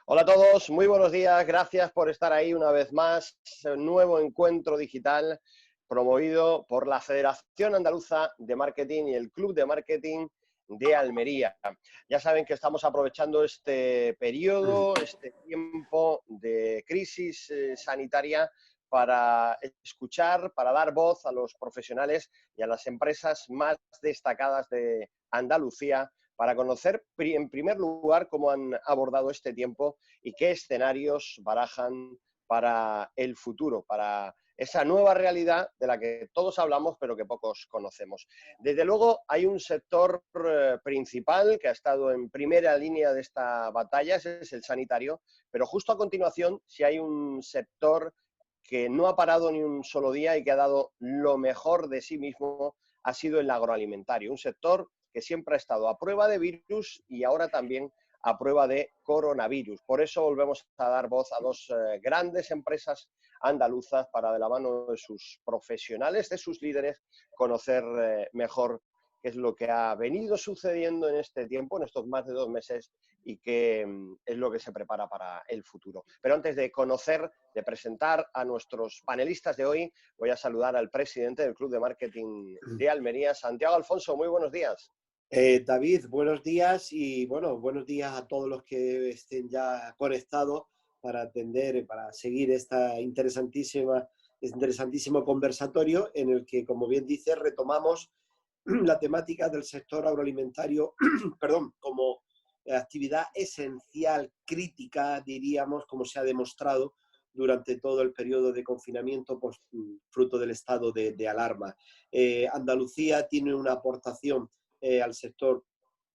Hola a todos, muy buenos días, gracias por estar ahí una vez más. Un nuevo encuentro digital promovido por la Federación Andaluza de Marketing y el Club de Marketing de Almería. Ya saben que estamos aprovechando este periodo, este tiempo de crisis sanitaria para escuchar, para dar voz a los profesionales y a las empresas más destacadas de Andalucía, para conocer en primer lugar cómo han abordado este tiempo y qué escenarios barajan para el futuro, para esa nueva realidad de la que todos hablamos pero que pocos conocemos. Desde luego hay un sector principal que ha estado en primera línea de esta batalla, ese es el sanitario, pero justo a continuación si hay un sector que no ha parado ni un solo día y que ha dado lo mejor de sí mismo, ha sido el agroalimentario, un sector que siempre ha estado a prueba de virus y ahora también a prueba de coronavirus. Por eso volvemos a dar voz a dos grandes empresas andaluzas para, de la mano de sus profesionales, de sus líderes, conocer mejor qué es lo que ha venido sucediendo en este tiempo, en estos más de 2 meses, y qué es lo que se prepara para el futuro. Pero antes de conocer, de presentar a nuestros panelistas de hoy, voy a saludar al presidente del Club de Marketing de Almería, Santiago Alfonso. Muy buenos días. David, buenos días y bueno, buenos días a todos los que estén ya conectados para atender, para seguir este interesantísimo conversatorio en el que, como bien dice, retomamos la temática del sector agroalimentario, perdón, como actividad esencial, crítica, diríamos, como se ha demostrado durante todo el periodo de confinamiento, pues, fruto del estado de alarma. Andalucía tiene una aportación al sector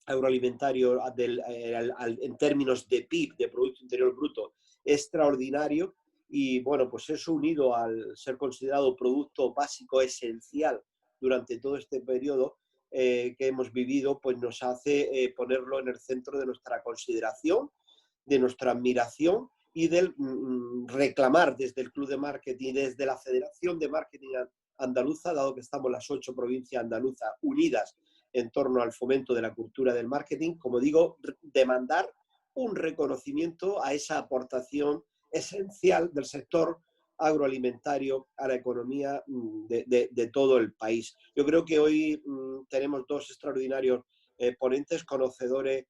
agroalimentario en términos de PIB, de Producto Interior Bruto, extraordinario, y bueno, pues eso unido al ser considerado producto básico esencial durante todo este periodo que hemos vivido, pues nos hace ponerlo en el centro de nuestra consideración, de nuestra admiración y del reclamar desde el Club de Marketing, desde la Federación de Marketing Andaluza, dado que estamos las 8 provincias andaluzas unidas en torno al fomento de la cultura del marketing, como digo, demandar un reconocimiento a esa aportación esencial del sector agroalimentario a la economía de todo el país. Yo creo que hoy tenemos dos extraordinarios ponentes, conocedores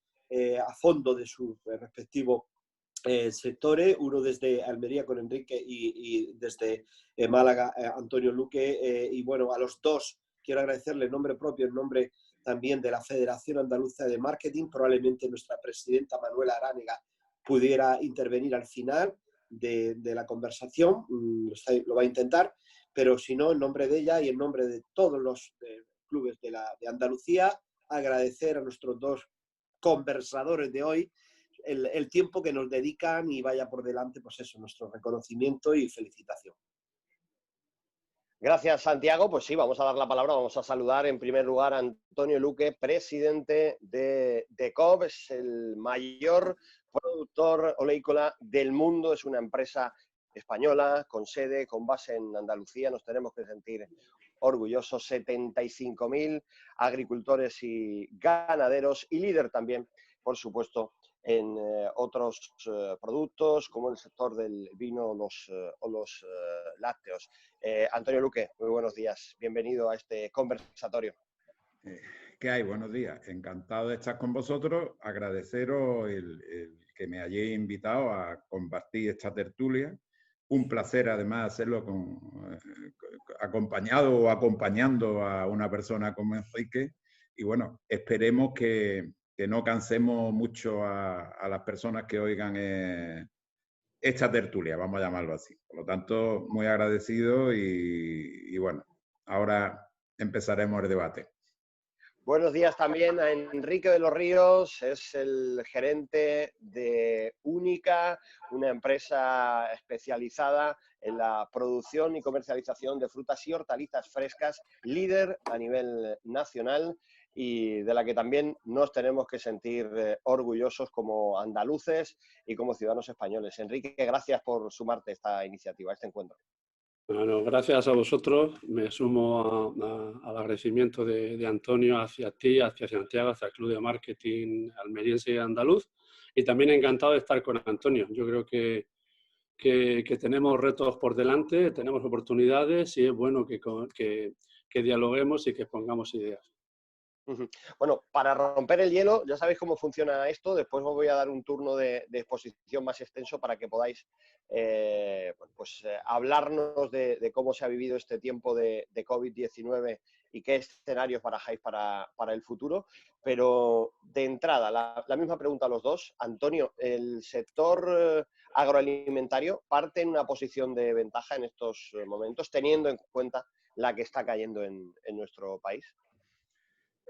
a fondo de sus respectivos sectores, uno desde Almería con Enrique y desde Málaga Antonio Luque, y bueno, a los dos quiero agradecerle en nombre propio, en nombre también de la Federación Andaluza de Marketing. Probablemente nuestra presidenta Manuela Aránega pudiera intervenir al final de la conversación, lo va a intentar, pero si no, en nombre de ella y en nombre de todos los clubes de Andalucía, agradecer a nuestros dos conversadores de hoy el tiempo que nos dedican y vaya por delante, pues eso, nuestro reconocimiento y felicitación. Gracias, Santiago. Pues sí, vamos a dar la palabra, vamos a saludar en primer lugar a Antonio Luque, presidente de DECOB, es el mayor productor oleícola del mundo, es una empresa española con sede, con base en Andalucía, nos tenemos que sentir orgullosos, 75.000 agricultores y ganaderos y líder también, por supuesto, en otros productos como el sector del vino o los lácteos. Antonio Luque, muy buenos días. Bienvenido a este conversatorio. ¿Qué hay? Buenos días. Encantado de estar con vosotros. Agradeceros el que me hayáis invitado a compartir esta tertulia. Un placer, además, hacerlo acompañado o acompañando a una persona como Enrique. Y bueno, esperemos que no cansemos mucho a las personas que oigan esta tertulia, vamos a llamarlo así. Por lo tanto, muy agradecido y bueno, ahora empezaremos el debate. Buenos días también a Enrique de los Ríos, es el gerente de Única, una empresa especializada en la producción y comercialización de frutas y hortalizas frescas, líder a nivel nacional y de la que también nos tenemos que sentir orgullosos como andaluces y como ciudadanos españoles. Enrique, gracias por sumarte a esta iniciativa, a este encuentro. Bueno, gracias a vosotros. Me sumo al agradecimiento de Antonio hacia ti, hacia Santiago, hacia el Club de Marketing almeriense y andaluz. y también encantado de estar con Antonio. Yo creo que tenemos retos por delante, tenemos oportunidades y es bueno que dialoguemos y que expongamos ideas. Bueno, para romper el hielo, ya sabéis cómo funciona esto. Después os voy a dar un turno de exposición más extenso para que podáis hablarnos de cómo se ha vivido este tiempo de COVID-19 y qué escenarios barajáis para el futuro. Pero de entrada, la misma pregunta a los dos. Antonio, ¿el sector agroalimentario parte en una posición de ventaja en estos momentos, teniendo en cuenta la que está cayendo en nuestro país?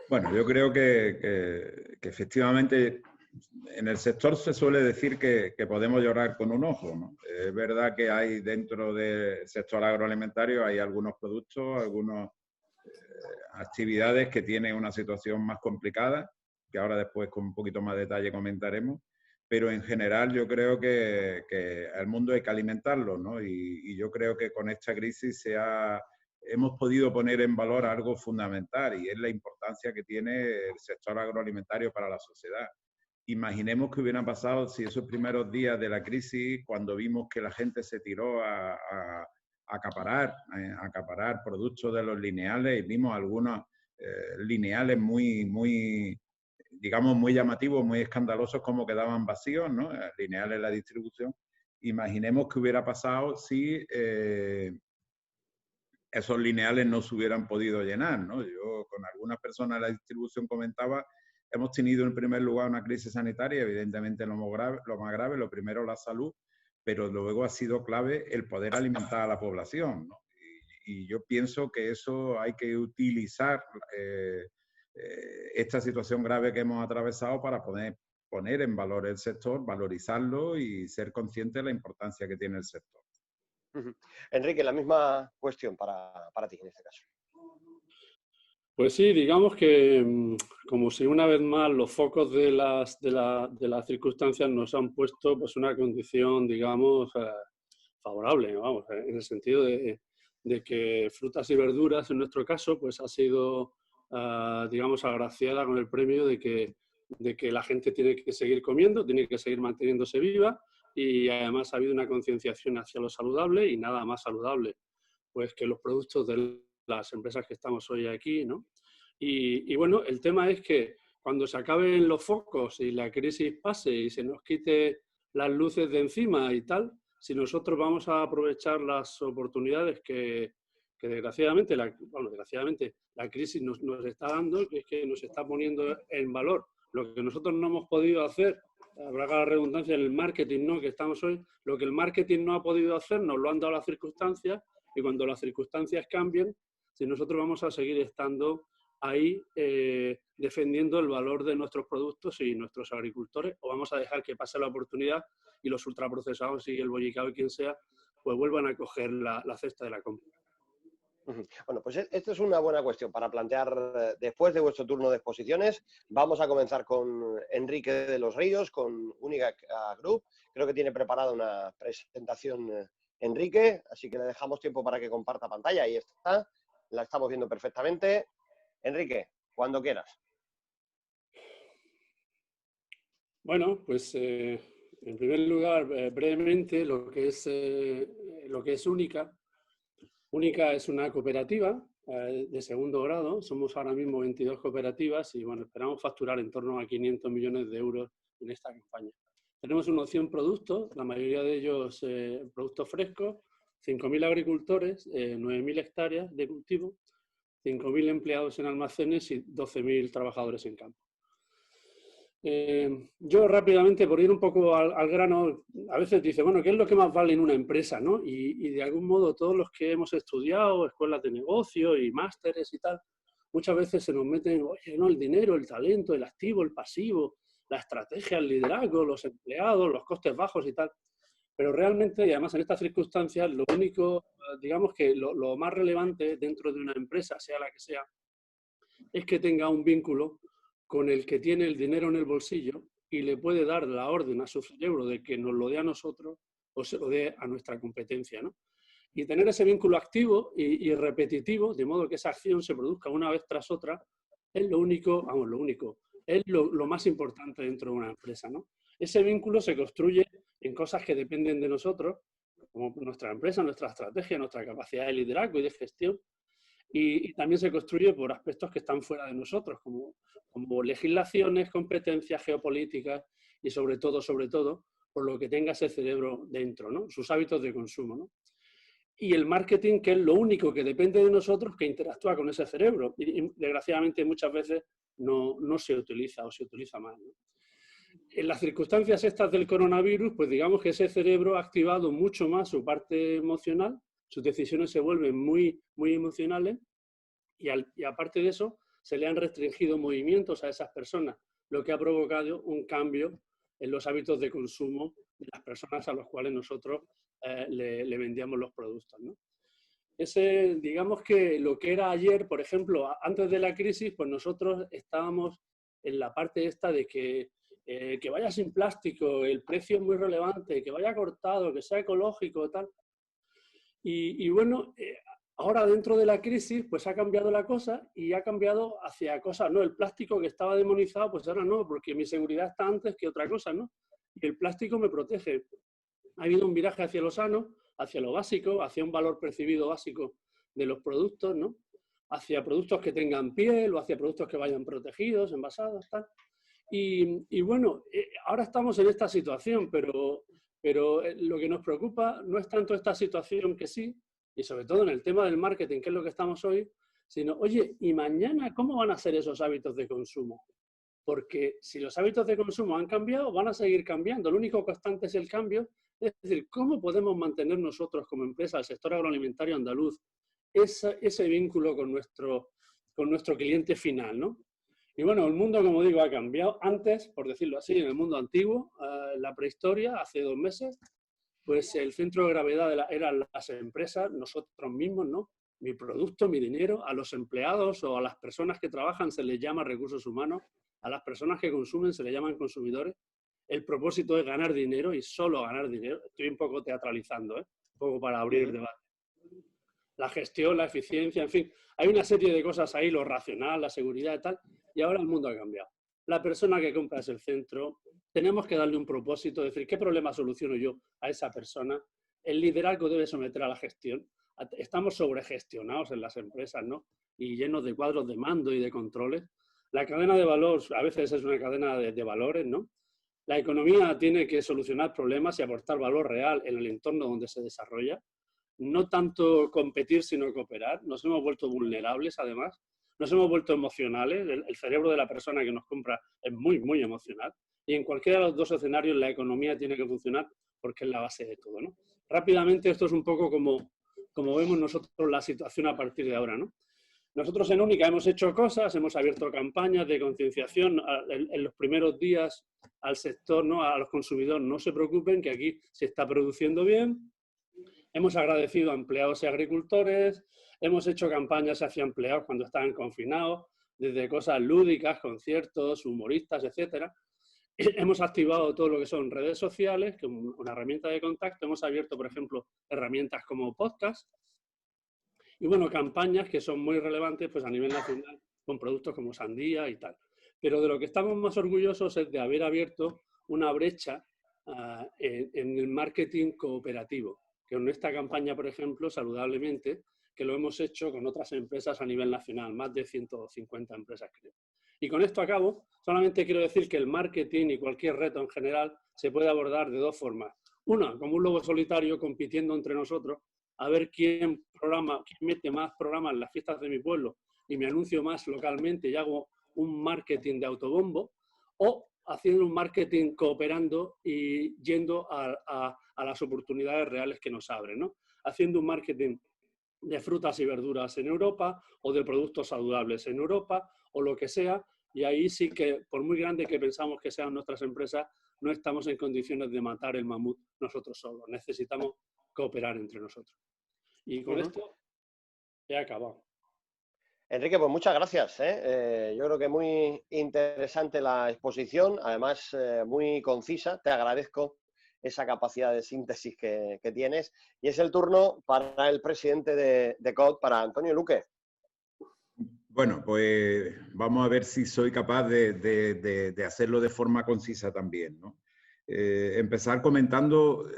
Bueno, yo creo que efectivamente en el sector se suele decir que podemos llorar con un ojo, ¿no? Es verdad que hay dentro del sector agroalimentario hay algunos productos, algunas actividades que tienen una situación más complicada, que ahora después con un poquito más de detalle comentaremos, pero en general yo creo que al mundo hay que alimentarlo, ¿no? Y yo creo que con esta crisis hemos podido poner en valor algo fundamental y es la importancia que tiene el sector agroalimentario para la sociedad. Imaginemos qué hubiera pasado si esos primeros días de la crisis, cuando vimos que la gente se tiró a acaparar productos de los lineales y vimos algunos lineales muy llamativos, muy escandalosos, como quedaban vacíos, ¿no? Lineales en la distribución. Imaginemos qué hubiera pasado si esos lineales no se hubieran podido llenar, ¿no? Yo con algunas personas de la distribución comentaba, hemos tenido en primer lugar una crisis sanitaria, evidentemente lo más grave, lo primero la salud, pero luego ha sido clave el poder alimentar a la población, ¿no? Y yo pienso que eso hay que utilizar esta situación grave que hemos atravesado para poner en valor el sector, valorizarlo y ser consciente de la importancia que tiene el sector. Enrique, la misma cuestión para ti en este caso. Pues sí, digamos que como si una vez más los focos de las circunstancias nos han puesto pues una condición, digamos, favorable, vamos, en el sentido de que frutas y verduras, en nuestro caso, pues ha sido, digamos, agraciada con el premio de que la gente tiene que seguir comiendo, tiene que seguir manteniéndose viva y además ha habido una concienciación hacia lo saludable y nada más saludable pues que los productos de las empresas que estamos hoy aquí, ¿no? Y bueno, el tema es que cuando se acaben los focos y la crisis pase y se nos quite las luces de encima y tal, si nosotros vamos a aprovechar las oportunidades que desgraciadamente la crisis nos está dando, que es que nos está poniendo en valor lo que nosotros no hemos podido hacer, habrá la redundancia en el marketing, ¿no?, que estamos hoy, lo que el marketing no ha podido hacer nos lo han dado las circunstancias, y cuando las circunstancias cambien, si nosotros vamos a seguir estando ahí defendiendo el valor de nuestros productos y nuestros agricultores, o vamos a dejar que pase la oportunidad y los ultraprocesados y el bollicao y quien sea, pues vuelvan a coger la cesta de la compra. Bueno, pues esto es una buena cuestión para plantear después de vuestro turno de exposiciones. Vamos a comenzar con Enrique de los Ríos, con Unicac Group. Creo que tiene preparada una presentación Enrique, así que le dejamos tiempo para que comparta pantalla. Ahí está, la estamos viendo perfectamente. Enrique, cuando quieras. Bueno, pues en primer lugar, brevemente, lo que es Unicac. Unicac es una cooperativa de segundo grado. Somos ahora mismo 22 cooperativas y bueno, esperamos facturar en torno a 500 millones de euros en esta campaña. Tenemos unos 100 productos, la mayoría de ellos productos frescos, 5.000 agricultores, 9.000 hectáreas de cultivo, 5.000 empleados en almacenes y 12.000 trabajadores en campo. Yo rápidamente, por ir un poco al grano, a veces dice, bueno, ¿qué es lo que más vale en una empresa, ¿no? Y de algún modo todos los que hemos estudiado escuelas de negocio y másteres y tal, muchas veces se nos meten, oye, no, el dinero, el talento, el activo, el pasivo, la estrategia, el liderazgo, los empleados, los costes bajos y tal. Pero realmente, y además en estas circunstancias, lo único, digamos que lo más relevante dentro de una empresa, sea la que sea, es que tenga un vínculo con el que tiene el dinero en el bolsillo y le puede dar la orden a su cerebro de que nos lo dé a nosotros o se lo dé a nuestra competencia, ¿no? Y tener ese vínculo activo y repetitivo, de modo que esa acción se produzca una vez tras otra, es lo único, es lo más importante dentro de una empresa, ¿no? Ese vínculo se construye en cosas que dependen de nosotros, como nuestra empresa, nuestra estrategia, nuestra capacidad de liderazgo y de gestión, y también se construye por aspectos que están fuera de nosotros, como legislaciones, competencias geopolíticas y sobre todo, por lo que tenga ese cerebro dentro, ¿no? Sus hábitos de consumo, ¿no? Y el marketing, que es lo único que depende de nosotros, que interactúa con ese cerebro. Y desgraciadamente muchas veces no se utiliza o se utiliza mal, ¿no? En las circunstancias estas del coronavirus, pues digamos que ese cerebro ha activado mucho más su parte emocional, sus decisiones se vuelven muy, muy emocionales y aparte de eso se le han restringido movimientos a esas personas, lo que ha provocado un cambio en los hábitos de consumo de las personas a las cuales nosotros le vendíamos los productos, ¿no? Digamos que lo que era ayer, por ejemplo, antes de la crisis, pues nosotros estábamos en la parte esta de que vaya sin plástico, el precio es muy relevante, que vaya cortado, que sea ecológico, tal. Y bueno, ahora dentro de la crisis, pues ha cambiado la cosa y ha cambiado hacia cosas, ¿no? El plástico que estaba demonizado, pues ahora no, porque mi seguridad está antes que otra cosa, ¿no? Y el plástico me protege. Ha habido un viraje hacia lo sano, hacia lo básico, hacia un valor percibido básico de los productos, ¿no? Hacia productos que tengan piel o hacia productos que vayan protegidos, envasados, tal. Y bueno, ahora estamos en esta situación, pero lo que nos preocupa no es tanto esta situación que sí, y sobre todo en el tema del marketing, que es lo que estamos hoy, sino, oye, ¿y mañana cómo van a ser esos hábitos de consumo? Porque si los hábitos de consumo han cambiado, van a seguir cambiando. Lo único constante es el cambio. Es decir, ¿cómo podemos mantener nosotros como empresa, el sector agroalimentario andaluz, ese vínculo con nuestro cliente final, ¿no? Y bueno, el mundo, como digo, ha cambiado. Antes, por decirlo así, en el mundo antiguo, en la prehistoria, hace 2 meses, pues el centro de gravedad eran las empresas, nosotros mismos, ¿no? Mi producto, mi dinero, a los empleados o a las personas que trabajan se les llama recursos humanos, a las personas que consumen se les llaman consumidores. El propósito es ganar dinero y solo ganar dinero. Estoy un poco teatralizando, un poco para abrir el debate. La gestión, la eficiencia, en fin, hay una serie de cosas ahí, lo racional, la seguridad y tal, y ahora el mundo ha cambiado. La persona que compra es el centro, tenemos que darle un propósito, decir, ¿qué problema soluciono yo a esa persona? El liderazgo debe someter a la gestión. Estamos sobregestionados en las empresas, ¿no? Y llenos de cuadros de mando y de controles. La cadena de valor a veces es una cadena de valores, ¿no? La economía tiene que solucionar problemas y aportar valor real en el entorno donde se desarrolla. No tanto competir, sino cooperar. Nos hemos vuelto vulnerables, además. Nos hemos vuelto emocionales. El cerebro de la persona que nos compra es muy, muy emocional. Y en cualquiera de los dos escenarios la economía tiene que funcionar porque es la base de todo, ¿no? Rápidamente, esto es un poco como vemos nosotros la situación a partir de ahora, ¿no? Nosotros en Única hemos hecho cosas, hemos abierto campañas de concienciación en los primeros días al sector, ¿no? A los consumidores, no se preocupen que aquí se está produciendo bien. Hemos agradecido a empleados y agricultores, hemos hecho campañas hacia empleados cuando estaban confinados, desde cosas lúdicas, conciertos, humoristas, etcétera. Hemos activado todo lo que son redes sociales, que es una herramienta de contacto. Hemos abierto, por ejemplo, herramientas como podcast. Y bueno, campañas que son muy relevantes pues, a nivel nacional, con productos como sandía y tal. Pero de lo que estamos más orgullosos es de haber abierto una brecha en el marketing cooperativo. Que en esta campaña, por ejemplo, saludablemente, que lo hemos hecho con otras empresas a nivel nacional, más de 150 empresas, creo. Y con esto acabo. Solamente quiero decir que el marketing y cualquier reto en general se puede abordar de 2 formas. Una, como un lobo solitario compitiendo entre nosotros, a ver quién mete más programas en las fiestas de mi pueblo y me anuncio más localmente y hago un marketing de autobombo, o haciendo un marketing cooperando y yendo a las oportunidades reales que nos abren, ¿no? Haciendo un marketing de frutas y verduras en Europa o de productos saludables en Europa o lo que sea, y ahí sí que, por muy grande que pensamos que sean nuestras empresas, no estamos en condiciones de matar el mamut nosotros solos. Necesitamos cooperar entre nosotros. Y con esto he acabado. Enrique, pues muchas gracias. Yo creo que muy interesante la exposición, además muy concisa. Te agradezco esa capacidad de síntesis que tienes. Y es el turno para el presidente de COD, para Antonio Luque. Bueno, pues vamos a ver si soy capaz de hacerlo de forma concisa también, ¿no? Empezar comentando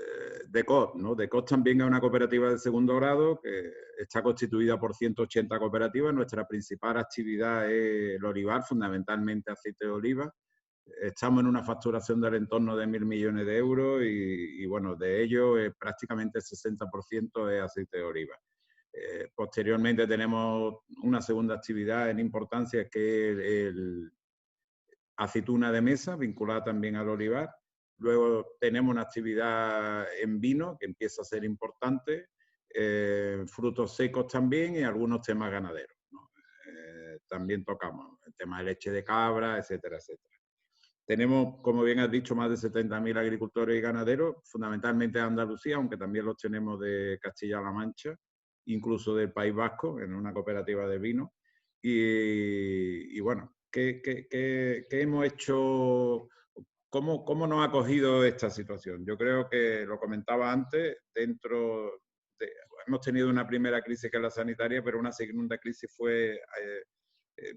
DECOT, ¿no? DECOT también es una cooperativa de segundo grado que está constituida por 180 cooperativas. Nuestra principal actividad es el olivar, fundamentalmente aceite de oliva. Estamos en una facturación del entorno de 1.000 millones de euros y bueno, de ello prácticamente el 60% es aceite de oliva. Posteriormente tenemos una segunda actividad en importancia que es el aceituna de mesa, vinculada también al olivar. Luego tenemos una actividad en vino que empieza a ser importante, frutos secos también y algunos temas ganaderos, ¿no? También tocamos el tema de leche de cabra, etcétera, etcétera. Tenemos, como bien has dicho, más de 70.000 agricultores y ganaderos, fundamentalmente de Andalucía, aunque también los tenemos de Castilla-La Mancha, incluso del País Vasco, en una cooperativa de vino. Y bueno, ¿qué hemos hecho? ¿Cómo nos ha acogido esta situación? Yo creo que lo comentaba antes, hemos tenido una primera crisis que es la sanitaria, pero una segunda crisis fue,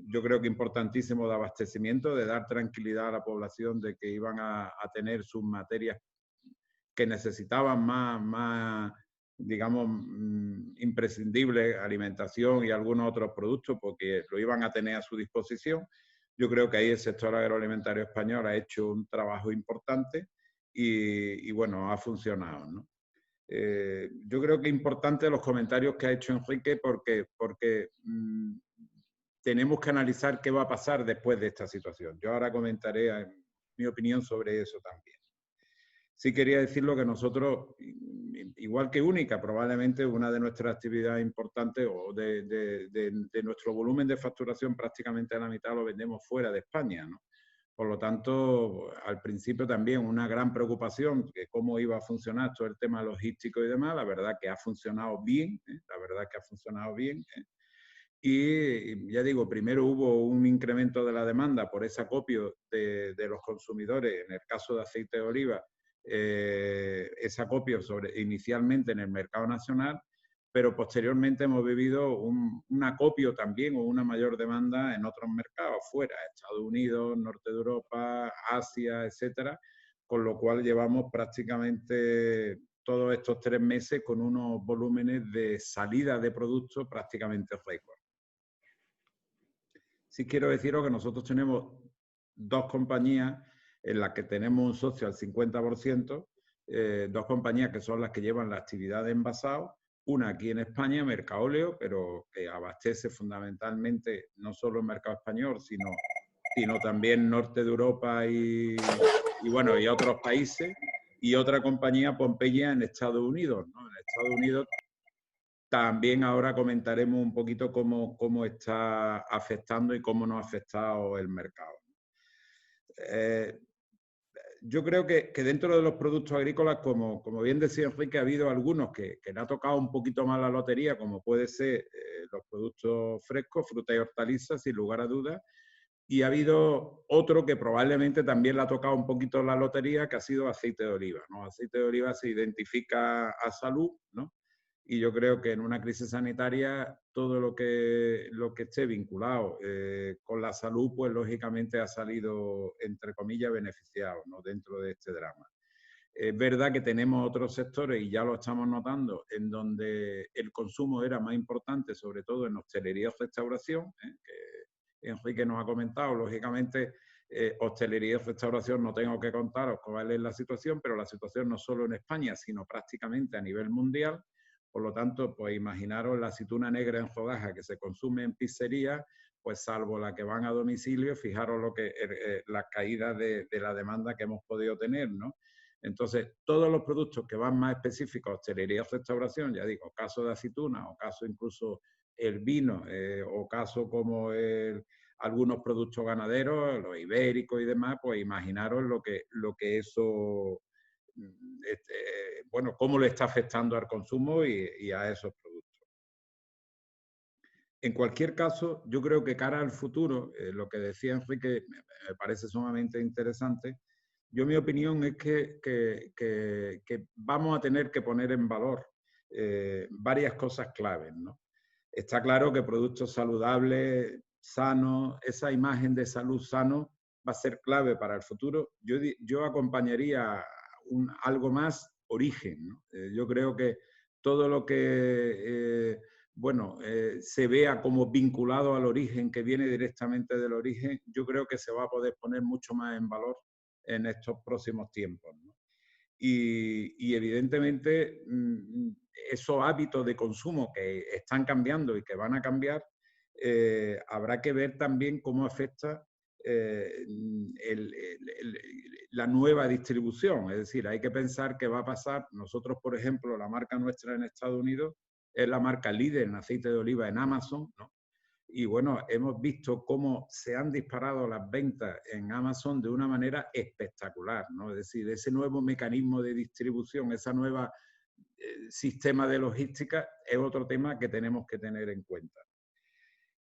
yo creo que importantísimo, de abastecimiento, de dar tranquilidad a la población de que iban a tener sus materias que necesitaban más digamos, imprescindibles, alimentación y algunos otros productos, porque lo iban a tener a su disposición. Yo creo que ahí el sector agroalimentario español ha hecho un trabajo importante y bueno, ha funcionado, ¿no? Yo creo que es importante los comentarios que ha hecho Enrique porque tenemos que analizar qué va a pasar después de esta situación. Yo ahora comentaré mi opinión sobre eso también. Sí quería decirlo que nosotros, igual que Única, probablemente una de nuestras actividades importantes o de nuestro volumen de facturación, prácticamente a la mitad lo vendemos fuera de España, ¿no? Por lo tanto, al principio también una gran preocupación de cómo iba a funcionar todo el tema logístico y demás. La verdad que ha funcionado bien, la verdad que ha funcionado bien. Y ya digo, primero hubo un incremento de la demanda por ese acopio de los consumidores, en el caso de aceite de oliva, ese acopio inicialmente en el mercado nacional, pero posteriormente hemos vivido un acopio también o una mayor demanda en otros mercados fuera, Estados Unidos, norte de Europa, Asia, etcétera, con lo cual llevamos prácticamente todos estos 3 meses con unos volúmenes de salida de productos prácticamente récord. Sí quiero deciros que nosotros tenemos 2 compañías en las que tenemos un socio al 50%, 2 compañías que son las que llevan la actividad de envasado, una aquí en España, Mercaóleo, pero que abastece fundamentalmente no solo el mercado español, sino también norte de Europa y bueno, y otros países, y otra compañía, Pompeya, en Estados Unidos, ¿no? En Estados Unidos también ahora comentaremos un poquito cómo está afectando y cómo nos ha afectado el mercado. Yo creo que dentro de los productos agrícolas, como bien decía Enrique, ha habido algunos que le ha tocado un poquito más la lotería, como puede ser los productos frescos, fruta y hortalizas, sin lugar a dudas, y ha habido otro que probablemente también le ha tocado un poquito la lotería, que ha sido aceite de oliva, ¿no? Aceite de oliva se identifica a salud, ¿no? Y yo creo que en una crisis sanitaria todo lo que esté vinculado con la salud, pues lógicamente ha salido, entre comillas, beneficiado, ¿no? Dentro de este drama. Es verdad que tenemos otros sectores, y ya lo estamos notando, en donde el consumo era más importante, sobre todo en hostelería y restauración, que Enrique nos ha comentado. Lógicamente, hostelería y restauración no tengo que contaros cuál es la situación, pero la situación no solo en España, sino prácticamente a nivel mundial. Por lo tanto, pues imaginaros la aceituna negra en rodaja que se consume en pizzería, pues salvo la que van a domicilio, fijaros la caída de la demanda que hemos podido tener, ¿no? Entonces, todos los productos que van más específicos a hostelería y restauración, ya digo, caso de aceituna o caso incluso el vino o caso como algunos productos ganaderos, los ibéricos y demás, pues imaginaros lo que eso... bueno, cómo le está afectando al consumo y a esos productos. En cualquier caso, yo creo que cara al futuro, lo que decía Enrique me parece sumamente interesante. Mi opinión es que vamos a tener que poner en valor varias cosas claves, ¿no? Está claro que productos saludables sano, esa imagen de salud sano va a ser clave para el futuro. Yo acompañaría algo más origen, ¿no? Yo creo que todo lo que se vea como vinculado al origen, que viene directamente del origen, yo creo que se va a poder poner mucho más en valor en estos próximos tiempos, ¿no? Y evidentemente esos hábitos de consumo que están cambiando y que van a cambiar, habrá que ver también cómo afecta la nueva distribución. Es decir, hay que pensar qué va a pasar. Nosotros, por ejemplo, la marca nuestra en Estados Unidos es la marca líder en aceite de oliva en Amazon, ¿no? Y bueno, hemos visto cómo se han disparado las ventas en Amazon de una manera espectacular, ¿no? Es decir, ese nuevo mecanismo de distribución, ese nuevo sistema de logística es otro tema que tenemos que tener en cuenta.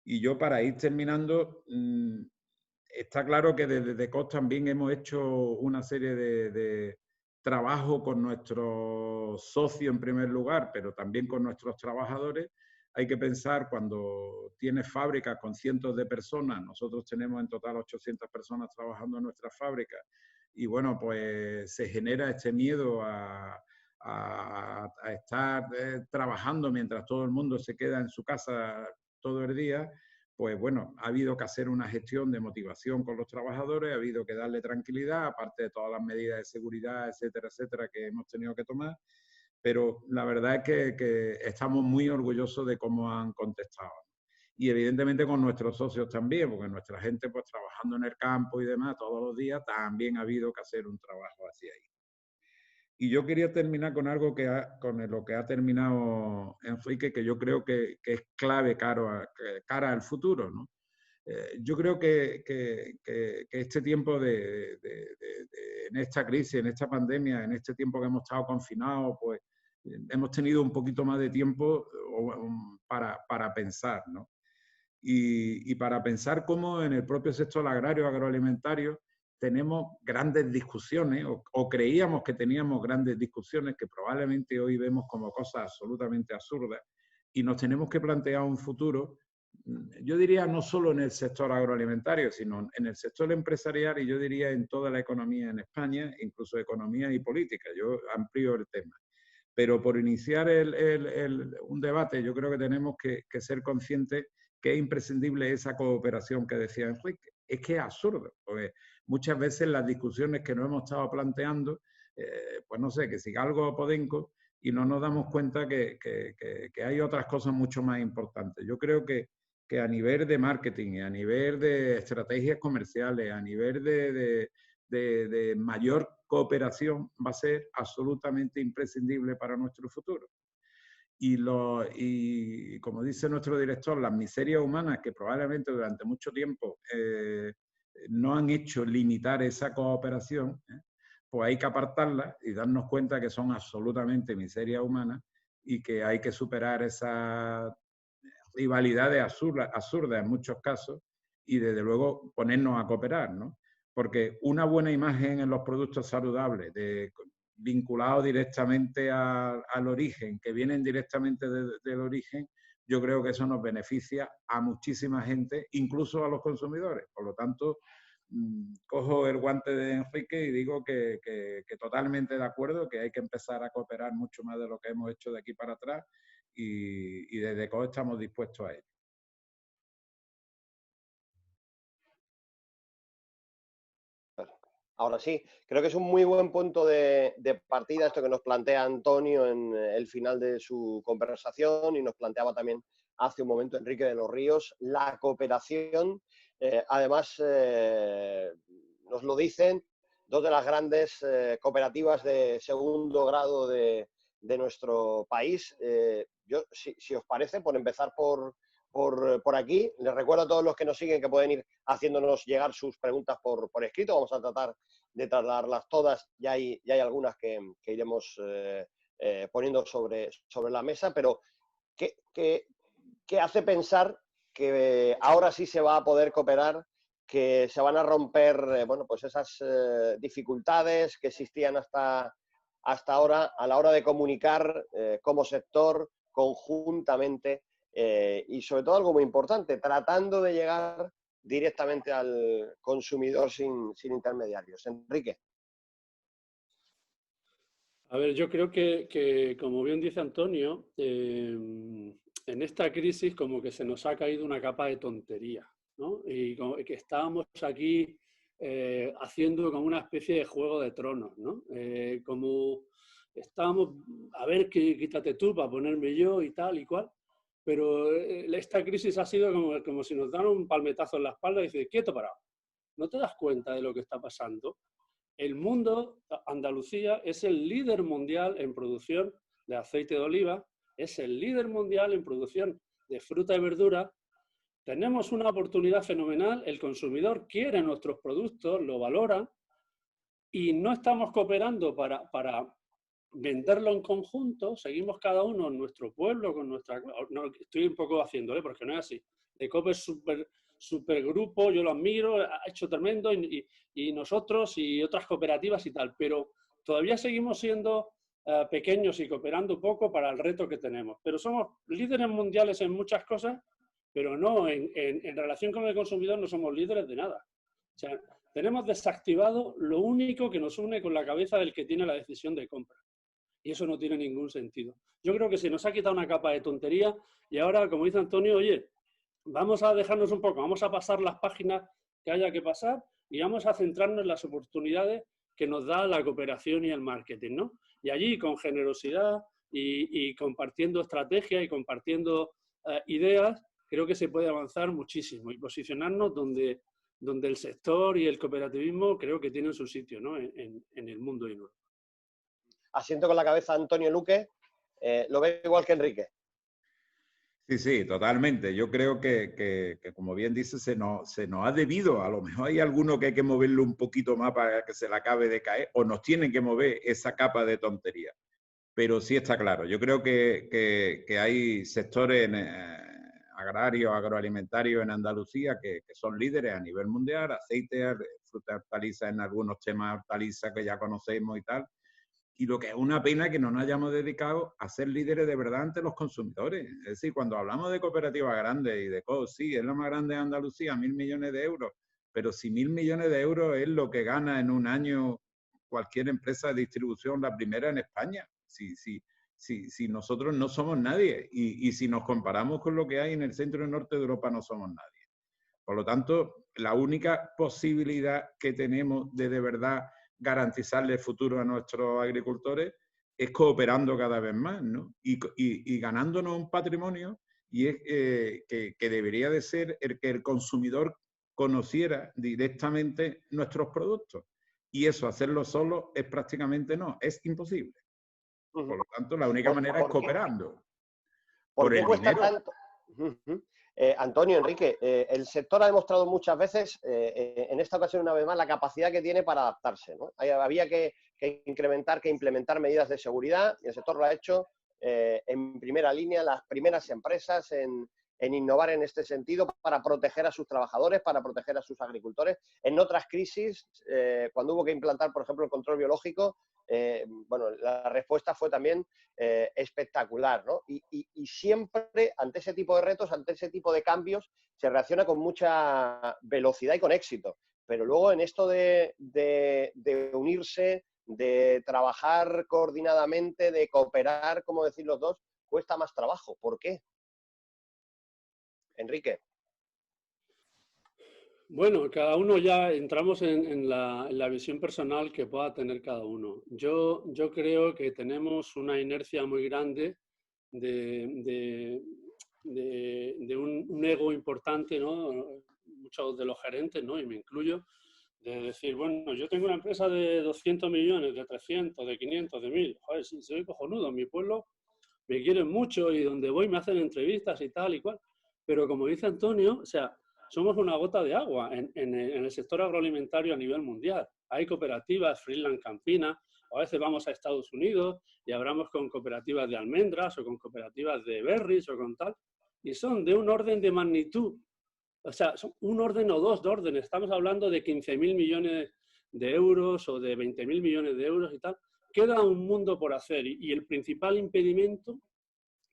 Y yo, para ir terminando, está claro que desde DECOS también hemos hecho una serie de trabajo con nuestros socios en primer lugar, pero también con nuestros trabajadores. Hay que pensar, cuando tienes fábricas con cientos de personas, nosotros tenemos en total 800 personas trabajando en nuestras fábricas, y bueno, pues se genera este miedo a estar trabajando mientras todo el mundo se queda en su casa todo el día. Pues bueno, ha habido que hacer una gestión de motivación con los trabajadores, ha habido que darle tranquilidad, aparte de todas las medidas de seguridad, etcétera, etcétera, que hemos tenido que tomar. Pero la verdad es que estamos muy orgullosos de cómo han contestado. Y evidentemente con nuestros socios también, porque nuestra gente, pues trabajando en el campo y demás todos los días, también ha habido que hacer un trabajo así ahí. Y yo quería terminar con algo con lo que ha terminado Enrique, que yo creo que es clave cara al futuro, ¿no? Yo creo que este tiempo en esta crisis, en esta pandemia, en este tiempo que hemos estado confinados, pues hemos tenido un poquito más de tiempo para pensar, ¿no? Y para pensar cómo en el propio sector agrario, agroalimentario, tenemos grandes discusiones, o creíamos que teníamos grandes discusiones que probablemente hoy vemos como cosas absolutamente absurdas, y nos tenemos que plantear un futuro, yo diría no solo en el sector agroalimentario, sino en el sector empresarial, y yo diría en toda la economía en España, incluso economía y política. Yo amplío el tema. Pero por iniciar un debate, yo creo que tenemos que ser conscientes que es imprescindible esa cooperación que decía Enrique. Es que es absurdo, porque muchas veces las discusiones que nos hemos estado planteando, pues no sé, que siga algo Podenco, y no nos damos cuenta que hay otras cosas mucho más importantes. Yo creo que a nivel de marketing, a nivel de estrategias comerciales, a nivel de mayor cooperación, va a ser absolutamente imprescindible para nuestro futuro. Y como dice nuestro director, las miserias humanas que probablemente durante mucho tiempo no han hecho limitar esa cooperación, pues hay que apartarlas y darnos cuenta que son absolutamente miserias humanas, y que hay que superar esas rivalidades absurdas en muchos casos, y desde luego ponernos a cooperar, ¿no? Porque una buena imagen en los productos saludables, vinculados directamente al origen, que vienen directamente del origen, yo creo que eso nos beneficia a muchísima gente, incluso a los consumidores. Por lo tanto, cojo el guante de Enrique y digo que totalmente de acuerdo, que hay que empezar a cooperar mucho más de lo que hemos hecho de aquí para atrás, y desde DECOS estamos dispuestos a ello. Ahora sí, creo que es un muy buen punto de partida esto que nos plantea Antonio en el final de su conversación, y nos planteaba también hace un momento Enrique de los Ríos, la cooperación. Además, nos lo dicen dos de las grandes cooperativas de segundo grado de nuestro país. Yo, si os parece, por empezar por aquí, les recuerdo a todos los que nos siguen que pueden ir haciéndonos llegar sus preguntas por escrito. Vamos a tratar de trasladarlas todas. Ya hay algunas que iremos poniendo sobre la mesa, pero ¿qué hace pensar que ahora sí se va a poder cooperar, que se van a romper bueno, pues esas dificultades que existían hasta ahora a la hora de comunicar como sector conjuntamente y sobre todo algo muy importante, tratando de llegar directamente al consumidor sin intermediarios. Enrique. A ver, yo creo que como bien dice Antonio, en esta crisis como que se nos ha caído una capa de tontería, ¿no? Y como que estábamos aquí haciendo como una especie de juego de tronos, ¿no? Como estábamos, a ver, quítate tú para ponerme yo y tal y cual, pero esta crisis ha sido como si nos dan un palmetazo en la espalda y dices, quieto parado, ¿no te das cuenta de lo que está pasando? El mundo, Andalucía, es el líder mundial en producción de aceite de oliva, es el líder mundial en producción de fruta y verdura. Tenemos una oportunidad fenomenal, el consumidor quiere nuestros productos, lo valora, y no estamos cooperando para venderlo en conjunto, seguimos cada uno en nuestro pueblo, con nuestra... No, estoy un poco haciéndole, porque no es así. De COPE es súper grupo, yo lo admiro, ha hecho tremendo, y nosotros y otras cooperativas y tal, pero todavía seguimos siendo pequeños y cooperando poco para el reto que tenemos. Pero somos líderes mundiales en muchas cosas, pero no, en relación con el consumidor no somos líderes de nada. O sea, tenemos desactivado lo único que nos une con la cabeza del que tiene la decisión de compra. Y eso no tiene ningún sentido. Yo creo que se nos ha quitado una capa de tontería y ahora, como dice Antonio, oye, vamos a dejarnos un poco, vamos a pasar las páginas que haya que pasar y vamos a centrarnos en las oportunidades que nos da la cooperación y el marketing, ¿no? Y allí, con generosidad y compartiendo estrategias y compartiendo ideas, creo que se puede avanzar muchísimo y posicionarnos donde el sector y el cooperativismo creo que tienen su sitio, ¿no? en el mundo y en Europa. Asiento con la cabeza Antonio Luque, lo ve igual que Enrique. Sí, sí, totalmente. Yo creo que como bien dice, se nos ha debido, a lo mejor hay alguno que hay que moverlo un poquito más para que se le acabe de caer, o nos tienen que mover esa capa de tontería. Pero sí está claro. Yo creo que hay sectores agrarios, agroalimentarios en Andalucía que son líderes a nivel mundial, aceite, fruta, hortalizas, en algunos temas hortalizas que ya conocemos y tal. Y lo que es una pena que no nos hayamos dedicado a ser líderes de verdad ante los consumidores. Es decir, cuando hablamos de cooperativas grandes y de cosas, sí, es lo más grande de Andalucía, 1.000 millones de euros, pero si 1.000 millones de euros es lo que gana en un año cualquier empresa de distribución, la primera en España, si nosotros no somos nadie y si nos comparamos con lo que hay en el centro y norte de Europa, no somos nadie. Por lo tanto, la única posibilidad que tenemos de verdad garantizarle el futuro a nuestros agricultores es cooperando cada vez más, ¿no? Y ganándonos un patrimonio, y es que debería de ser el que el consumidor conociera directamente nuestros productos. Y eso, hacerlo solo, es prácticamente no, es imposible. Por lo tanto, la única manera es cooperando. ¿Por qué cuesta tanto? Antonio, Enrique, el sector ha demostrado muchas veces, en esta ocasión una vez más, la capacidad que tiene para adaptarse, ¿no? Había que incrementar, que implementar medidas de seguridad, y el sector lo ha hecho en primera línea, las primeras empresas en innovar en este sentido para proteger a sus trabajadores, para proteger a sus agricultores. En otras crisis, cuando hubo que implantar, por ejemplo, el control biológico, bueno, la respuesta fue también espectacular, ¿no? Y siempre ante ese tipo de retos, ante ese tipo de cambios, se reacciona con mucha velocidad y con éxito. Pero luego en esto de unirse, de trabajar coordinadamente, de cooperar, como decir los dos, cuesta más trabajo. ¿Por qué? Enrique. Bueno, cada uno ya entramos en la visión personal que pueda tener cada uno. Yo creo que tenemos una inercia muy grande de un ego importante, ¿no? Muchos de los gerentes, ¿no? Y me incluyo, de decir, bueno, yo tengo una empresa de 200 millones, de 300, de 500, de 1.000. Joder, sí, soy cojonudo, en mi pueblo me quieren mucho y donde voy me hacen entrevistas y tal y cual. Pero como dice Antonio, o sea, somos una gota de agua en el sector agroalimentario a nivel mundial. Hay cooperativas, Friedland Campina, o a veces vamos a Estados Unidos y hablamos con cooperativas de almendras o con cooperativas de berries o con tal, y son de un orden de magnitud, o sea, son un orden o dos de orden. Estamos hablando de 15.000 millones de euros o de 20.000 millones de euros y tal. Queda un mundo por hacer y el principal impedimento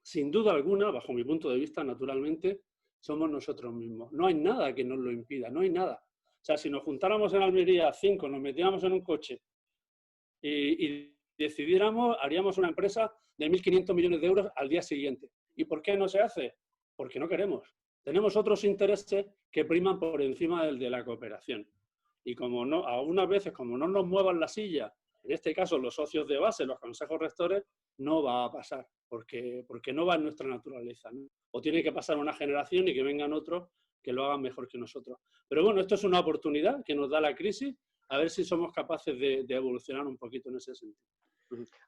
sin duda alguna, bajo mi punto de vista, naturalmente, somos nosotros mismos. No hay nada que nos lo impida, no hay nada. O sea, si nos juntáramos en Almería 5, nos metiéramos en un coche y decidiéramos, haríamos una empresa de 1.500 millones de euros al día siguiente. ¿Y por qué no se hace? Porque no queremos. Tenemos otros intereses que priman por encima del de la cooperación. Y como no, algunas veces, como no nos muevan la silla, en este caso los socios de base, los consejos rectores, no va a pasar, porque no va en nuestra naturaleza, ¿no? O tiene que pasar una generación y que vengan otros que lo hagan mejor que nosotros. Pero bueno, esto es una oportunidad que nos da la crisis, a ver si somos capaces de evolucionar un poquito en ese sentido.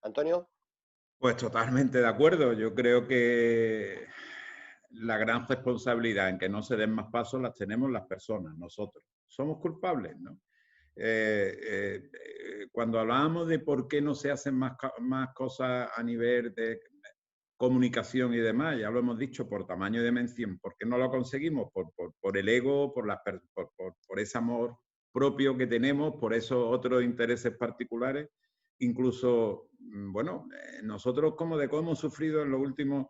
Antonio. Pues totalmente de acuerdo. Yo creo que la gran responsabilidad en que no se den más pasos las tenemos las personas, nosotros. Somos culpables, ¿no? Cuando hablábamos de por qué no se hacen más cosas a nivel de comunicación y demás, ya lo hemos dicho, por tamaño y dimensión, ¿por qué no lo conseguimos? Por el ego, por ese amor propio que tenemos, por esos otros intereses particulares. Incluso, bueno, nosotros como DECO hemos sufrido en los últimos,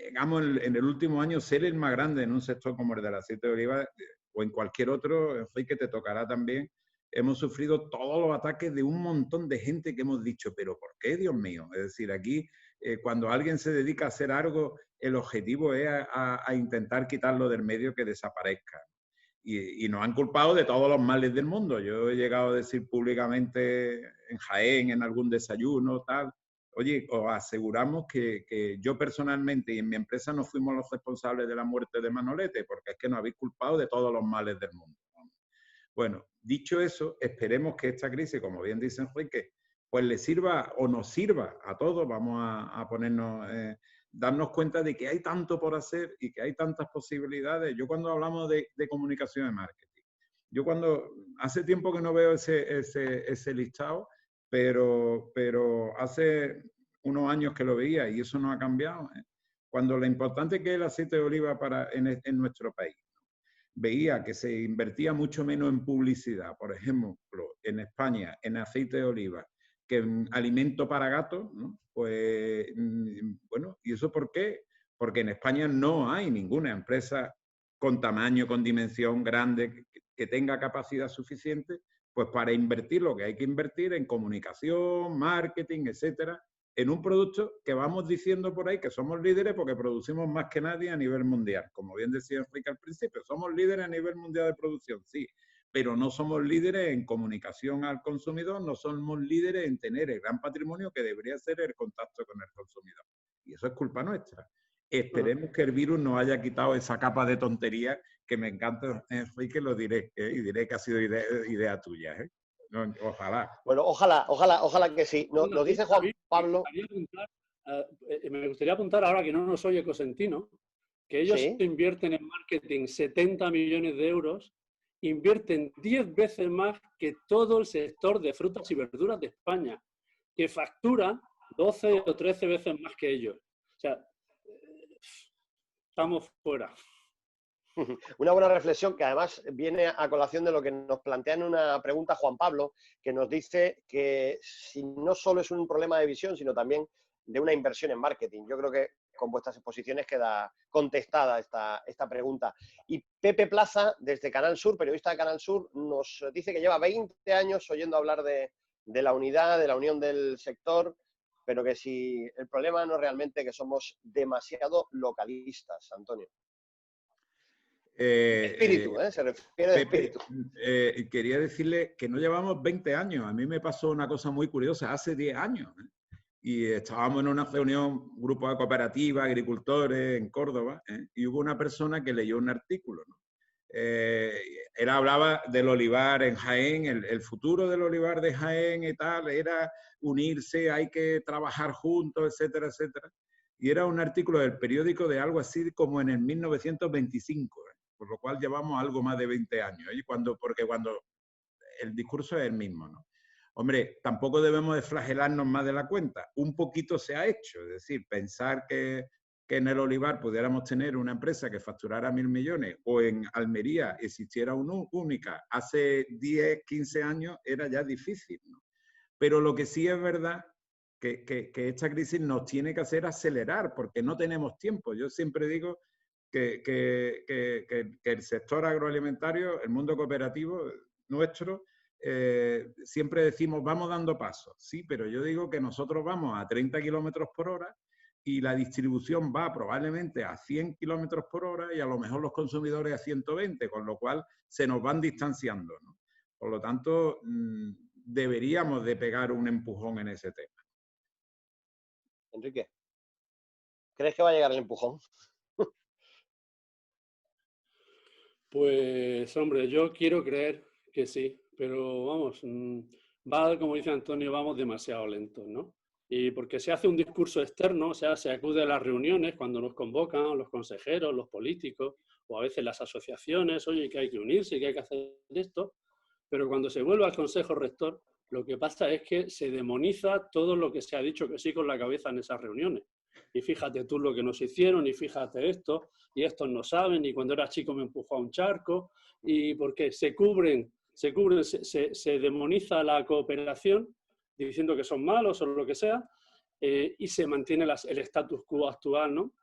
digamos, en el último año ser el más grande en un sector como el del aceite de oliva o en cualquier otro, Enrique, te tocará también. Hemos sufrido todos los ataques de un montón de gente que hemos dicho, pero ¿por qué, Dios mío? Es decir, aquí cuando alguien se dedica a hacer algo, el objetivo es a intentar quitarlo del medio, que desaparezca. Y nos han culpado de todos los males del mundo. Yo he llegado a decir públicamente en Jaén, en algún desayuno, tal, oye, os aseguramos que yo personalmente y en mi empresa no fuimos los responsables de la muerte de Manolete, porque es que nos habéis culpado de todos los males del mundo. Bueno, dicho eso, esperemos que esta crisis, como bien dice Enrique, pues le sirva o nos sirva a todos. Vamos a ponernos, darnos cuenta de que hay tanto por hacer y que hay tantas posibilidades. Yo cuando hablamos de comunicación y marketing, yo hace tiempo que no veo ese listado, pero hace unos años que lo veía y eso no ha cambiado. Cuando lo importante que es el aceite de oliva en nuestro país, veía que se invertía mucho menos en publicidad, por ejemplo, en España, en aceite de oliva, que en alimento para gatos, ¿no? Pues, bueno, ¿y eso por qué? Porque en España no hay ninguna empresa con tamaño, con dimensión grande, que tenga capacidad suficiente, pues para invertir lo que hay que invertir en comunicación, marketing, etcétera, en un producto que vamos diciendo por ahí que somos líderes porque producimos más que nadie a nivel mundial. Como bien decía Enrique al principio, somos líderes a nivel mundial de producción, sí, pero no somos líderes en comunicación al consumidor, no somos líderes en tener el gran patrimonio que debería ser el contacto con el consumidor. Y eso es culpa nuestra. Esperemos que el virus nos haya quitado esa capa de tontería que me encanta, Enrique, lo diré, y diré que ha sido idea tuya, ¿eh? No, ojalá. Bueno, ojalá que sí. Nos dice Juan Pablo. Me gustaría apuntar, ahora que no nos oye Cosentino, que ellos invierten en marketing 70 millones de euros, invierten 10 veces más que todo el sector de frutas y verduras de España, que factura 12 o 13 veces más que ellos. O sea, estamos fuera. Una buena reflexión que además viene a colación de lo que nos plantea en una pregunta Juan Pablo, que nos dice que si no solo es un problema de visión, sino también de una inversión en marketing. Yo creo que con vuestras exposiciones queda contestada esta pregunta. Y Pepe Plaza, desde Canal Sur, periodista de Canal Sur, nos dice que lleva 20 años oyendo hablar de la unidad, de la unión del sector, pero que si el problema no es realmente que somos demasiado localistas, Antonio. Espíritu, se refiere a espíritu. Quería decirle que no llevamos 20 años. A mí me pasó una cosa muy curiosa hace 10 años. Y estábamos en una reunión, un grupo de cooperativas, agricultores en Córdoba, y hubo una persona que leyó un artículo, ¿no? Él hablaba del olivar en Jaén, el futuro del olivar de Jaén y tal, era unirse, hay que trabajar juntos, etcétera, etcétera. Y era un artículo del periódico de algo así como en el 1925, por lo cual llevamos algo más de 20 años, porque cuando el discurso es el mismo, ¿no? Hombre, tampoco debemos de flagelarnos más de la cuenta. Un poquito se ha hecho, es decir, pensar que en el olivar pudiéramos tener una empresa que facturara 1.000 millones o en Almería existiera una única hace 10, 15 años era ya difícil, ¿no? Pero lo que sí es verdad que esta crisis nos tiene que hacer acelerar porque no tenemos tiempo. Yo siempre digo que el sector agroalimentario, el mundo cooperativo nuestro, siempre decimos vamos dando pasos, sí, pero yo digo que nosotros vamos a 30 kilómetros por hora y la distribución va probablemente a 100 kilómetros por hora y a lo mejor los consumidores a 120, con lo cual se nos van distanciando, ¿no? Por lo tanto, deberíamos de pegar un empujón en ese tema. Enrique, ¿crees que va a llegar el empujón? Pues, hombre, yo quiero creer que sí, pero vamos, como dice Antonio, vamos demasiado lentos, ¿no? Y porque se hace un discurso externo, o sea, se acude a las reuniones cuando nos convocan los consejeros, los políticos, o a veces las asociaciones, oye, que hay que unirse, que hay que hacer esto, pero cuando se vuelve al Consejo Rector, lo que pasa es que se demoniza todo lo que se ha dicho que sí con la cabeza en esas reuniones. Y fíjate tú lo que nos hicieron, y fíjate esto, y estos no saben, y cuando era chico me empujó a un charco, y porque se demoniza la cooperación, diciendo que son malos o lo que sea, y se mantiene el status quo actual, ¿no?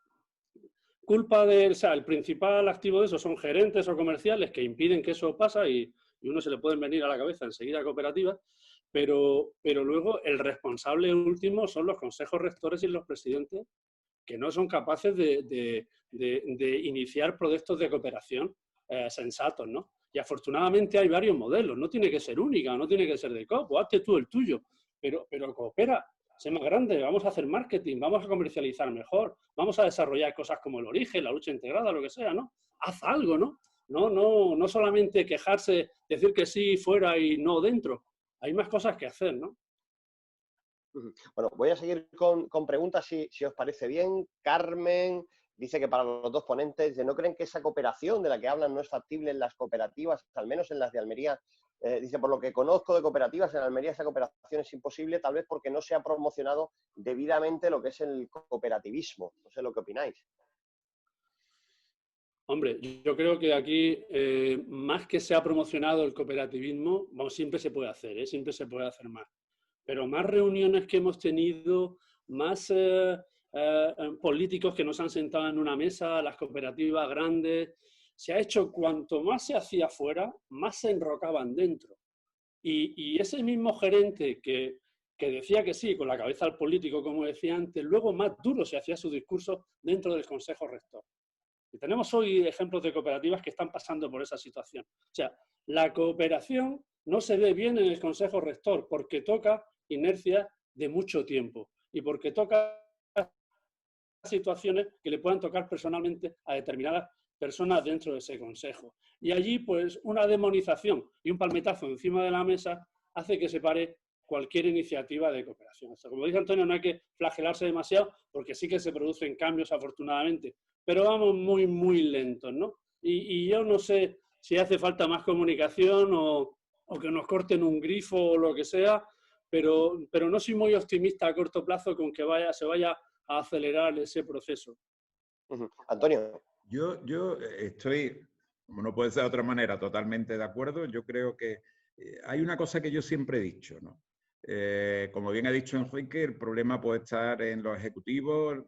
Culpa o sea, el principal activo de eso son gerentes o comerciales que impiden que eso pasa y uno se le pueden venir a la cabeza enseguida cooperativas, pero luego el responsable último son los consejos rectores y los presidentes que no son capaces de iniciar proyectos de cooperación sensatos, ¿no? Y afortunadamente hay varios modelos, no tiene que ser única, no tiene que ser de COP, o hazte tú el tuyo, pero coopera, sé más grande, vamos a hacer marketing, vamos a comercializar mejor, vamos a desarrollar cosas como el origen, la lucha integrada, lo que sea, ¿no? Haz algo, ¿no? No solamente quejarse, decir que sí fuera y no dentro. Hay más cosas que hacer, ¿no? Bueno, voy a seguir con preguntas, si os parece bien. Carmen dice que para los dos ponentes, ¿no creen que esa cooperación de la que hablan no es factible en las cooperativas, al menos en las de Almería? Dice, por lo que conozco de cooperativas, en Almería esa cooperación es imposible, tal vez porque no se ha promocionado debidamente lo que es el cooperativismo. No sé lo que opináis. Hombre, yo creo que aquí, más que se ha promocionado el cooperativismo, bueno, siempre se puede hacer, siempre se puede hacer más. Pero más reuniones que hemos tenido, más políticos que nos han sentado en una mesa, las cooperativas grandes, se ha hecho cuanto más se hacía fuera, más se enrocaban dentro. Y ese mismo gerente que decía que sí, con la cabeza al político, como decía antes, luego más duro se hacía su discurso dentro del Consejo Rector. Y tenemos hoy ejemplos de cooperativas que están pasando por esa situación. O sea, la cooperación no se ve bien en el Consejo Rector porque toca inercia de mucho tiempo y porque toca situaciones que le puedan tocar personalmente a determinadas personas dentro de ese consejo. Y allí, pues, una demonización y un palmetazo encima de la mesa hace que se pare cualquier iniciativa de cooperación. O sea, como dice Antonio, no hay que flagelarse demasiado porque sí que se producen cambios, afortunadamente, pero vamos muy, muy lentos, ¿no? Y yo no sé si hace falta más comunicación o que nos corten un grifo o lo que sea, pero no soy muy optimista a corto plazo con que se vaya a acelerar ese proceso. Antonio. Yo estoy, como no puede ser de otra manera, totalmente de acuerdo. Yo creo que hay una cosa que yo siempre he dicho, ¿no? Como bien ha dicho Enrique, el problema puede estar en los ejecutivos,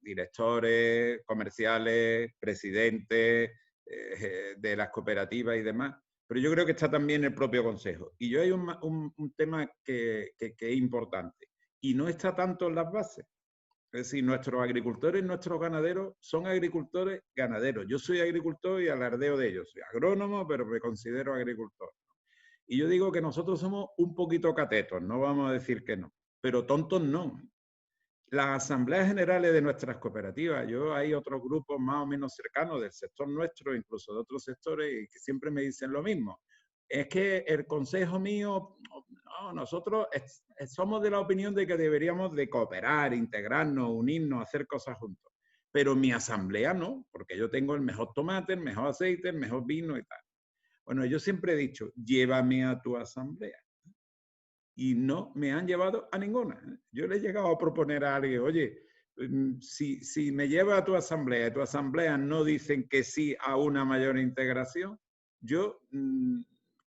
directores, comerciales, presidentes de las cooperativas y demás, pero yo creo que está también el propio consejo. Y yo hay un tema que es importante, y no está tanto en las bases. Es decir, nuestros agricultores, nuestros ganaderos son agricultores ganaderos. Yo soy agricultor y alardeo de ello. Soy agrónomo, pero me considero agricultor. Y yo digo que nosotros somos un poquito catetos, no vamos a decir que no, pero tontos no. Las asambleas generales de nuestras cooperativas, hay otros grupos más o menos cercanos del sector nuestro, incluso de otros sectores, y que siempre me dicen lo mismo. Es que el consejo mío, no, nosotros somos de la opinión de que deberíamos de cooperar, integrarnos, unirnos, hacer cosas juntos. Pero mi asamblea no, porque yo tengo el mejor tomate, el mejor aceite, el mejor vino y tal. Bueno, yo siempre he dicho, llévame a tu asamblea. Y no me han llevado a ninguna. Yo le he llegado a proponer a alguien, oye, si me lleva a tu asamblea y tu asamblea no dicen que sí a una mayor integración, yo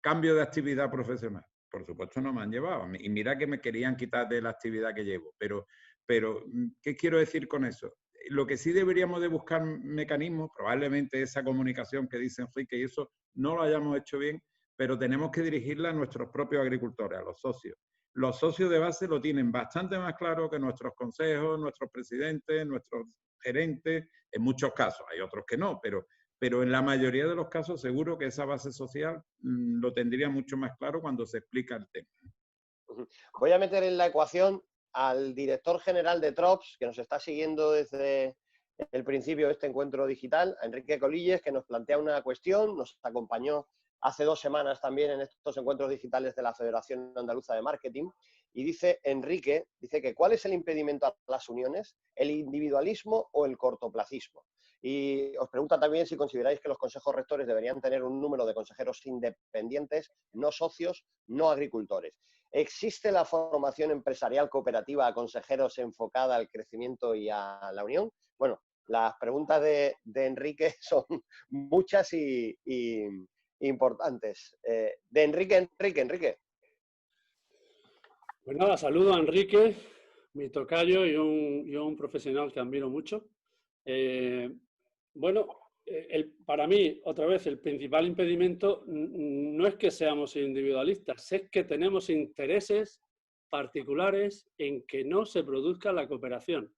cambio de actividad profesional, por supuesto no me han llevado. Y mira que me querían quitar de la actividad que llevo. Pero ¿qué quiero decir con eso? Lo que sí deberíamos de buscar mecanismos, probablemente esa comunicación que dice Enrique, y eso no lo hayamos hecho bien, pero tenemos que dirigirla a nuestros propios agricultores, a los socios. Los socios de base lo tienen bastante más claro que nuestros consejos, nuestros presidentes, nuestros gerentes, en muchos casos. Hay otros que no, pero en la mayoría de los casos seguro que esa base social lo tendría mucho más claro cuando se explica el tema. Voy a meter en la ecuación al director general de TROPS, que nos está siguiendo desde el principio de este encuentro digital, a Enrique Colilles, que nos plantea una cuestión, nos acompañó hace 2 semanas también en estos encuentros digitales de la Federación Andaluza de Marketing, y dice Enrique, dice que ¿cuál es el impedimento a las uniones? ¿El individualismo o el cortoplacismo? Y os pregunta también si consideráis que los consejos rectores deberían tener un número de consejeros independientes, no socios, no agricultores. ¿Existe la formación empresarial cooperativa a consejeros enfocada al crecimiento y a la unión? Bueno, las preguntas de Enrique son muchas y importantes. De Enrique. Pues nada, saludo a Enrique, mi tocayo y un profesional que admiro mucho. Bueno, para mí, otra vez, el principal impedimento no es que seamos individualistas, es que tenemos intereses particulares en que no se produzca la cooperación.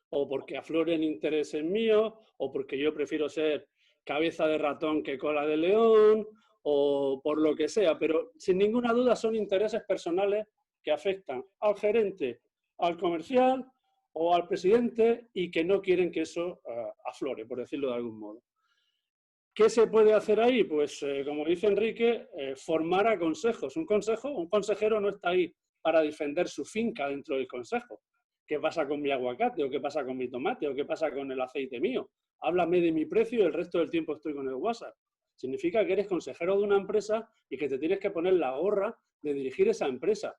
O porque afloren intereses míos, o porque yo prefiero ser cabeza de ratón que cola de león, o por lo que sea. Pero sin ninguna duda son intereses personales que afectan al gerente, al comercial o al presidente y que no quieren que eso aflore, por decirlo de algún modo. ¿Qué se puede hacer ahí? Pues, como dice Enrique, formar a consejos. Un consejero no está ahí para defender su finca dentro del consejo. ¿Qué pasa con mi aguacate? ¿O qué pasa con mi tomate? ¿O qué pasa con el aceite mío? Háblame de mi precio y el resto del tiempo estoy con el WhatsApp. Significa que eres consejero de una empresa y que te tienes que poner la gorra de dirigir esa empresa.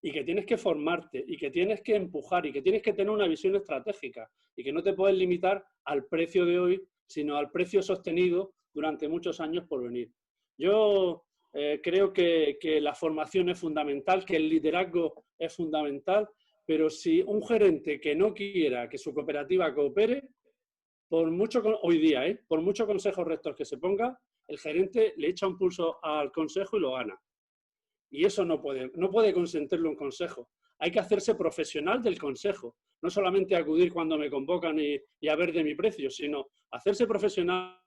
Y que tienes que formarte, y que tienes que empujar, y que tienes que tener una visión estratégica, y que no te puedes limitar al precio de hoy, sino al precio sostenido durante muchos años por venir. Yo creo que la formación es fundamental, que el liderazgo es fundamental, pero si un gerente que no quiera que su cooperativa coopere, hoy día, por mucho consejo rector que se ponga, el gerente le echa un pulso al consejo y lo gana. Y eso no puede consentirlo un consejo. Hay que hacerse profesional del consejo. No solamente acudir cuando me convocan y a ver de mi precio, sino hacerse profesional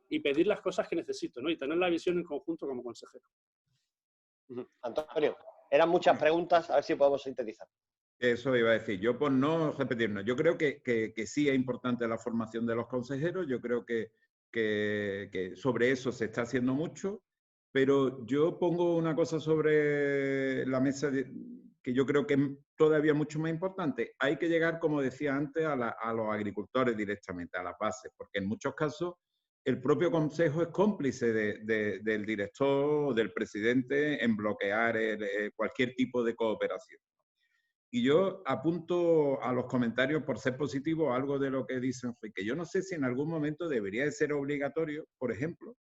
y pedir las cosas que necesito, ¿no? Y tener la visión en conjunto como consejero. Antonio, eran muchas preguntas, a ver si podemos sintetizar. Eso iba a decir. Yo, por no repetirnos, yo creo que sí es importante la formación de los consejeros. Yo creo que sobre eso se está haciendo mucho. Pero yo pongo una cosa sobre la mesa que yo creo que es todavía mucho más importante. Hay que llegar, como decía antes, a los agricultores directamente, a las bases, porque en muchos casos el propio consejo es cómplice del director o del presidente en bloquear cualquier tipo de cooperación. Y yo apunto a los comentarios, por ser positivo, algo de lo que dice Enrique. Yo no sé si en algún momento debería de ser obligatorio, por ejemplo,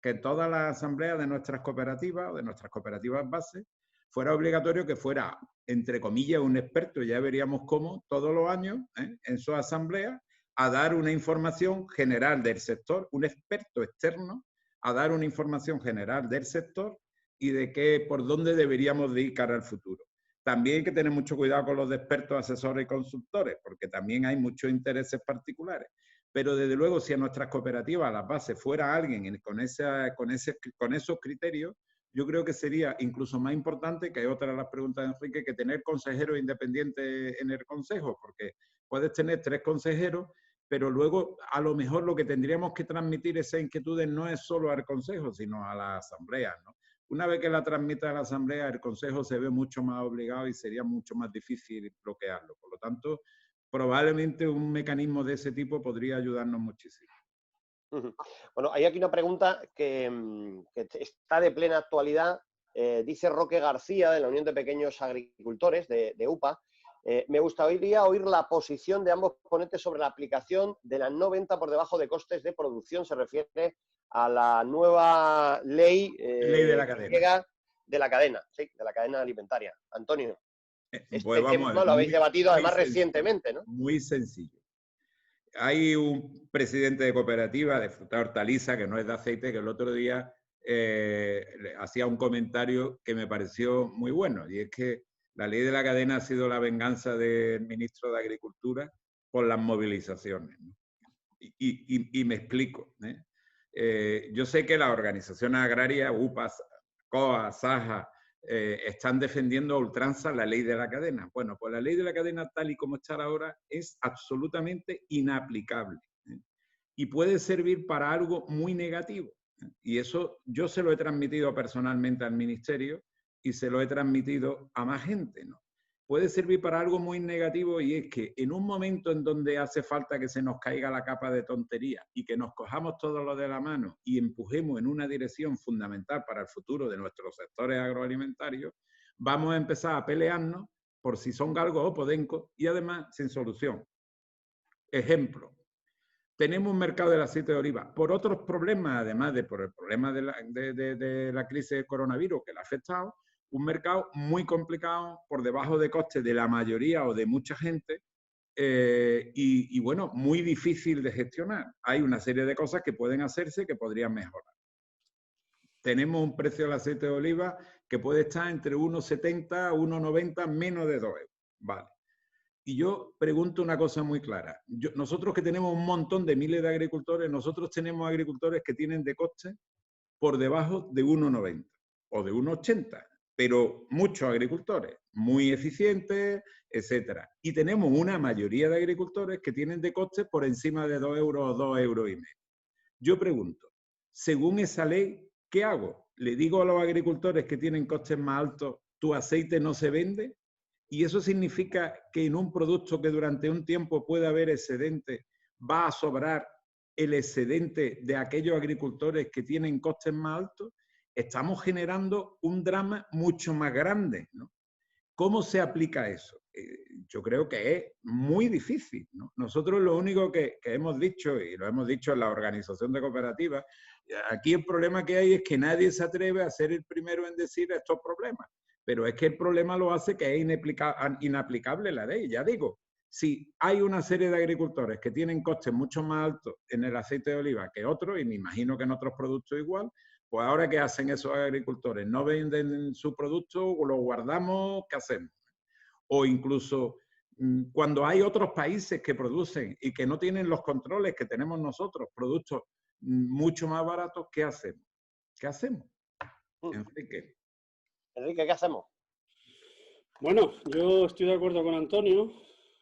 que todas las asambleas de nuestras cooperativas o de nuestras cooperativas base fuera obligatorio que fuera, entre comillas, un experto, ya veríamos cómo, todos los años, en sus asambleas, a dar una información general del sector, un experto externo, a dar una información general del sector y de por dónde deberíamos de ir cara al futuro. También hay que tener mucho cuidado con los expertos, asesores y consultores, porque también hay muchos intereses particulares. Pero desde luego, si a nuestras cooperativas, a la base, fuera alguien con esos criterios, yo creo que sería incluso más importante, que es otra de las preguntas de Enrique, que tener consejeros independientes en el consejo, porque puedes tener 3 consejeros, pero luego a lo mejor lo que tendríamos que transmitir esas inquietudes no es solo al consejo, sino a la asamblea, ¿no? Una vez que la transmita a la asamblea, el consejo se ve mucho más obligado y sería mucho más difícil bloquearlo. Por lo tanto, probablemente un mecanismo de ese tipo podría ayudarnos muchísimo. Bueno, hay aquí una pregunta que está de plena actualidad. Dice Roque García, de la Unión de Pequeños Agricultores, de UPA. Me gustaría oír la posición de ambos ponentes sobre la aplicación de la no venta por debajo de costes de producción. Se refiere a la nueva ley, ley de la cadena. de la cadena, sí, de la cadena alimentaria. Antonio, Pues tema lo habéis debatido además recientemente, ¿no? Muy sencillo. Hay un presidente de cooperativa de fruta hortaliza, que no es de aceite, que el otro día hacía un comentario que me pareció muy bueno, y es que la ley de la cadena ha sido la venganza del ministro de Agricultura por las movilizaciones, ¿no? Y me explico, ¿eh? Yo sé que las organizaciones agrarias, UPA, COA, SAJA, están defendiendo a ultranza la ley de la cadena. Bueno, pues la ley de la cadena tal y como está ahora es absolutamente inaplicable, ¿eh? Y puede servir para algo muy negativo, ¿eh? Y eso yo se lo he transmitido personalmente al ministerio y se lo he transmitido a más gente, ¿no? Puede servir para algo muy negativo, y es que en un momento en donde hace falta que se nos caiga la capa de tontería y que nos cojamos todos los de la mano y empujemos en una dirección fundamental para el futuro de nuestros sectores agroalimentarios, vamos a empezar a pelearnos por si son galgos o podencos, y además sin solución. Ejemplo, tenemos un mercado del aceite de oliva por otros problemas, además de por el problema de la crisis de coronavirus que le ha afectado, un mercado muy complicado, por debajo de costes de la mayoría o de mucha gente, y bueno, muy difícil de gestionar. Hay una serie de cosas que pueden hacerse que podrían mejorar. Tenemos un precio del aceite de oliva que puede estar entre 1,70, 1,90, menos de 2 euros. Vale. Y yo pregunto una cosa muy clara. Nosotros que tenemos un montón de miles de agricultores, nosotros tenemos agricultores que tienen de coste por debajo de 1,90 o de 1,80. Pero muchos agricultores muy eficientes, etcétera. Y tenemos una mayoría de agricultores que tienen de costes por encima de 2 euros o 2,5 euros. Yo pregunto, según esa ley, ¿qué hago? ¿Le digo a los agricultores que tienen costes más altos, tu aceite no se vende? ¿Y eso significa que en un producto que durante un tiempo puede haber excedente, va a sobrar el excedente de aquellos agricultores que tienen costes más altos? Estamos generando un drama mucho más grande, ¿no? ¿Cómo se aplica eso? Yo creo que es muy difícil, ¿no? Nosotros lo único que hemos dicho, y lo hemos dicho en la organización de cooperativas, aquí el problema que hay es que nadie se atreve a ser el primero en decir estos problemas, pero es que el problema lo hace que es inaplicable la ley. Ya digo, si hay una serie de agricultores que tienen costes mucho más altos en el aceite de oliva que otros, y me imagino que en otros productos igual, pues ahora, ¿qué hacen esos agricultores? ¿No venden su producto o lo guardamos? ¿Qué hacemos? O incluso cuando hay otros países que producen y que no tienen los controles que tenemos nosotros, productos mucho más baratos, ¿qué hacemos? ¿Qué hacemos? Enrique. Enrique, ¿qué hacemos? Bueno, yo estoy de acuerdo con Antonio.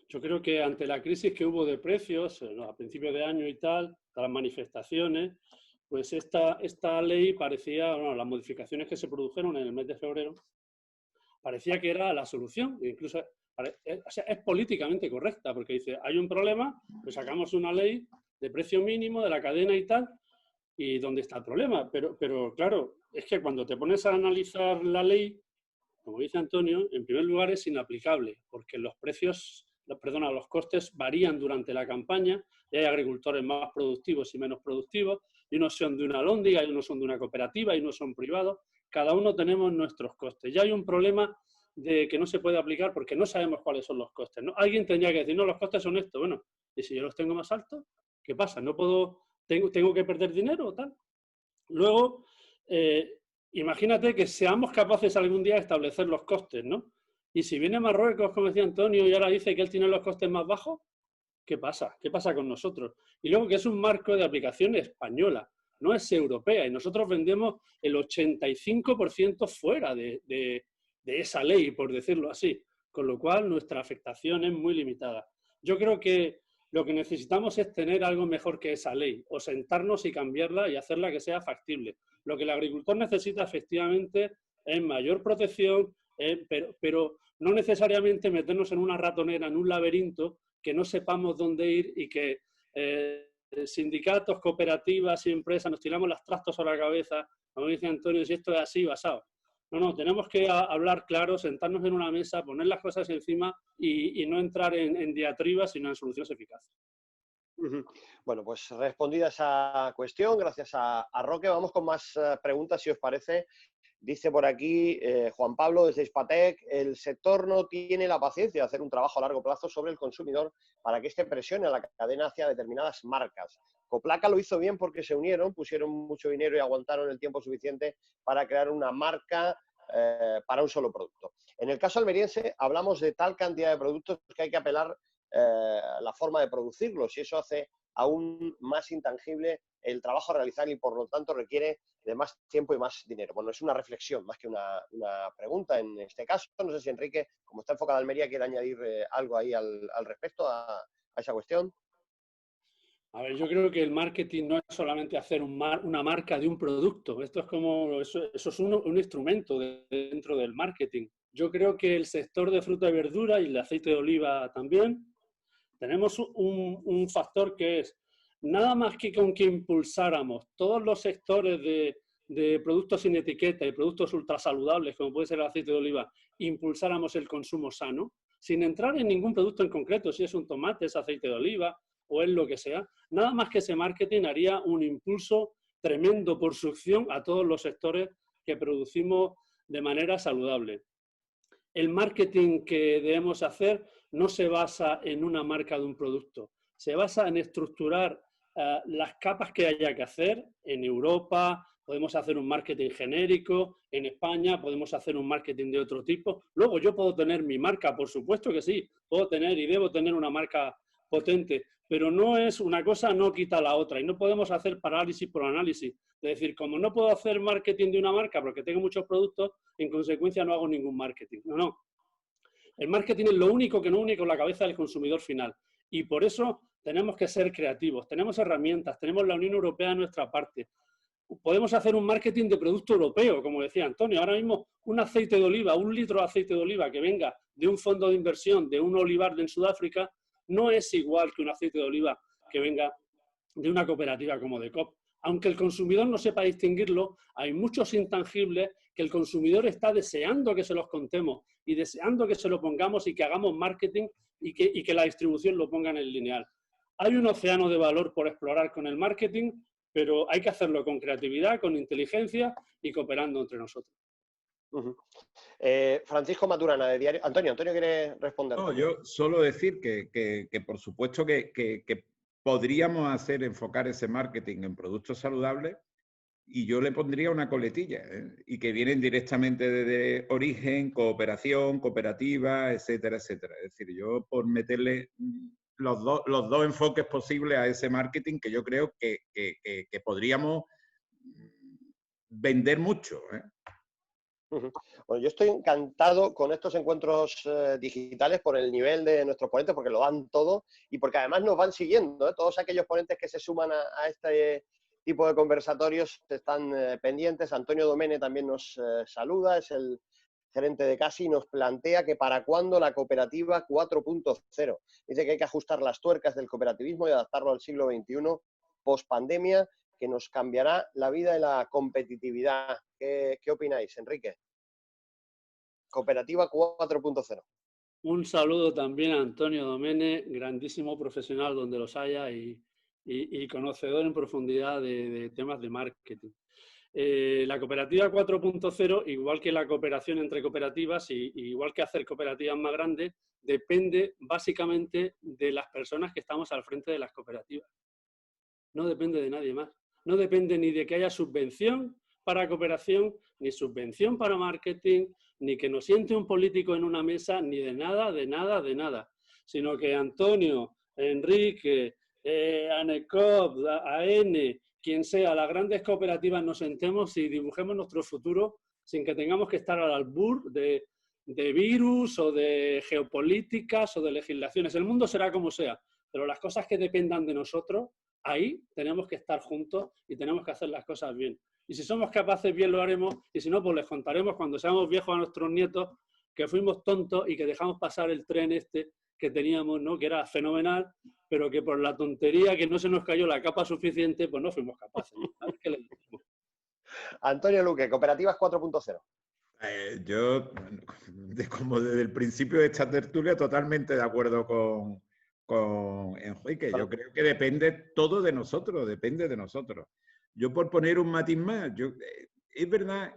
Yo creo que ante la crisis que hubo de precios a principios de año y tal, las manifestaciones, pues esta ley parecía, bueno, las modificaciones que se produjeron en el mes de febrero, parecía que era la solución, e incluso o sea, es políticamente correcta, porque dice, hay un problema, pues sacamos una ley de precio mínimo de la cadena y tal, y ¿dónde está el problema? Pero claro, es que cuando te pones a analizar la ley, como dice Antonio, en primer lugar es inaplicable, porque los costes varían durante la campaña, y hay agricultores más productivos y menos productivos, y unos son de una lóndiga, y unos son de una cooperativa, y unos son privados. Cada uno tenemos nuestros costes. Ya hay un problema de que no se puede aplicar porque no sabemos cuáles son los costes, ¿no? Alguien tendría que decir, no, los costes son estos. Bueno, ¿y si yo los tengo más altos? ¿Qué pasa? ¿No puedo, tengo que perder dinero o tal? Luego, imagínate que seamos capaces algún día de establecer los costes, ¿no? Y si viene Marruecos, como decía Antonio, y ahora dice que él tiene los costes más bajos, ¿qué pasa? ¿Qué pasa con nosotros? Y luego que es un marco de aplicación española, no es europea, y nosotros vendemos el 85% fuera de esa ley, por decirlo así, con lo cual nuestra afectación es muy limitada. Yo creo que lo que necesitamos es tener algo mejor que esa ley, o sentarnos y cambiarla y hacerla que sea factible. Lo que el agricultor necesita efectivamente es mayor protección, pero no necesariamente meternos en una ratonera, en un laberinto, que no sepamos dónde ir y que sindicatos, cooperativas y empresas nos tiramos los trastos a la cabeza, como dice Antonio, si esto es así, basado. No, tenemos que hablar claro, sentarnos en una mesa, poner las cosas encima y no entrar en diatribas, sino en soluciones eficaces. Bueno, pues respondida esa cuestión, gracias a Roque, vamos con más preguntas, si os parece. Dice por aquí Juan Pablo desde Hispatec, el sector no tiene la paciencia de hacer un trabajo a largo plazo sobre el consumidor para que éste presione a la cadena hacia determinadas marcas. Coplaca lo hizo bien porque se unieron, pusieron mucho dinero y aguantaron el tiempo suficiente para crear una marca para un solo producto. En el caso almeriense hablamos de tal cantidad de productos que hay que apelar la forma de producirlos y eso hace aún más intangible el trabajo a realizar y por lo tanto requiere de más tiempo y más dinero. Bueno, es una reflexión más que una pregunta en este caso. No sé si Enrique, como está enfocado en Almería, quiere añadir algo ahí al respecto a esa cuestión. A ver, yo creo que el marketing no es solamente hacer una marca de un producto. Esto es como, eso es un instrumento dentro del marketing. Yo creo que el sector de fruta y verdura y el aceite de oliva también, tenemos un factor que es nada más que con que impulsáramos todos los sectores de productos sin etiqueta y productos ultrasaludables, como puede ser el aceite de oliva, impulsáramos el consumo sano, sin entrar en ningún producto en concreto, si es un tomate, es aceite de oliva o es lo que sea, nada más que ese marketing haría un impulso tremendo por succión a todos los sectores que producimos de manera saludable. El marketing que debemos hacer no se basa en una marca de un producto, se basa en estructurar las capas que haya que hacer. En Europa podemos hacer un marketing genérico, en España podemos hacer un marketing de otro tipo. Luego yo puedo tener mi marca, por supuesto que sí, puedo tener y debo tener una marca potente, pero no es una cosa, no quita la otra y no podemos hacer parálisis por análisis. Es decir, como no puedo hacer marketing de una marca porque tengo muchos productos, en consecuencia no hago ningún marketing. No. El marketing es lo único que no une con la cabeza del consumidor final. Y por eso tenemos que ser creativos. Tenemos herramientas, tenemos la Unión Europea a nuestra parte. Podemos hacer un marketing de producto europeo, como decía Antonio. Ahora mismo un aceite de oliva, un litro de aceite de oliva que venga de un fondo de inversión, de un olivar en Sudáfrica, no es igual que un aceite de oliva que venga de una cooperativa como Decop. Aunque el consumidor no sepa distinguirlo, hay muchos intangibles que el consumidor está deseando que se los contemos y deseando que se lo pongamos y que hagamos marketing y que la distribución lo ponga en el lineal. Hay un océano de valor por explorar con el marketing, pero hay que hacerlo con creatividad, con inteligencia y cooperando entre nosotros. Francisco Maturana, de Diario. Antonio ¿quiere responder? No, yo solo decir que por supuesto que podríamos enfocar ese marketing en productos saludables y yo le pondría una coletilla, y que vienen directamente desde origen, cooperación, cooperativa, etcétera, etcétera. Es decir, yo por meterle los dos enfoques posibles a ese marketing que yo creo que podríamos vender mucho. Bueno, yo estoy encantado con estos encuentros digitales por el nivel de nuestros ponentes, porque lo dan todo y porque además nos van siguiendo. Todos aquellos ponentes que se suman a este tipo de conversatorios están pendientes. Antonio Domene también nos saluda, es el gerente de CASI, y nos plantea que para cuándo la cooperativa 4.0. Dice que hay que ajustar las tuercas del cooperativismo y adaptarlo al siglo XXI, post-pandemia, que nos cambiará la vida y la competitividad. ¿Qué opináis, Enrique? Cooperativa 4.0. Un saludo también a Antonio Domene, grandísimo profesional donde los haya y conocedor en profundidad de temas de marketing. La cooperativa 4.0, igual que la cooperación entre cooperativas y igual que hacer cooperativas más grandes, depende básicamente de las personas que estamos al frente de las cooperativas. No depende de nadie más. No depende ni de que haya subvención para cooperación, ni subvención para marketing, ni que nos siente un político en una mesa, ni de nada, sino que Antonio, Enrique, ANECOP, AN, quien sea, las grandes cooperativas nos sentemos y dibujemos nuestro futuro sin que tengamos que estar al albur de virus o de geopolíticas o de legislaciones. El mundo será como sea, pero las cosas que dependan de nosotros, ahí tenemos que estar juntos y tenemos que hacer las cosas bien. Y si somos capaces, bien lo haremos, y si no, pues les contaremos cuando seamos viejos a nuestros nietos que fuimos tontos y que dejamos pasar el tren que teníamos, ¿no? Que era fenomenal, pero que por la tontería que no se nos cayó la capa suficiente, pues no fuimos capaces. A ver qué le decimos. Antonio Luque, Cooperativas 4.0. Yo, como desde el principio de esta tertulia, totalmente de acuerdo con Enrique. Yo creo que depende todo de nosotros, depende de nosotros. Yo por poner un matiz más, es verdad,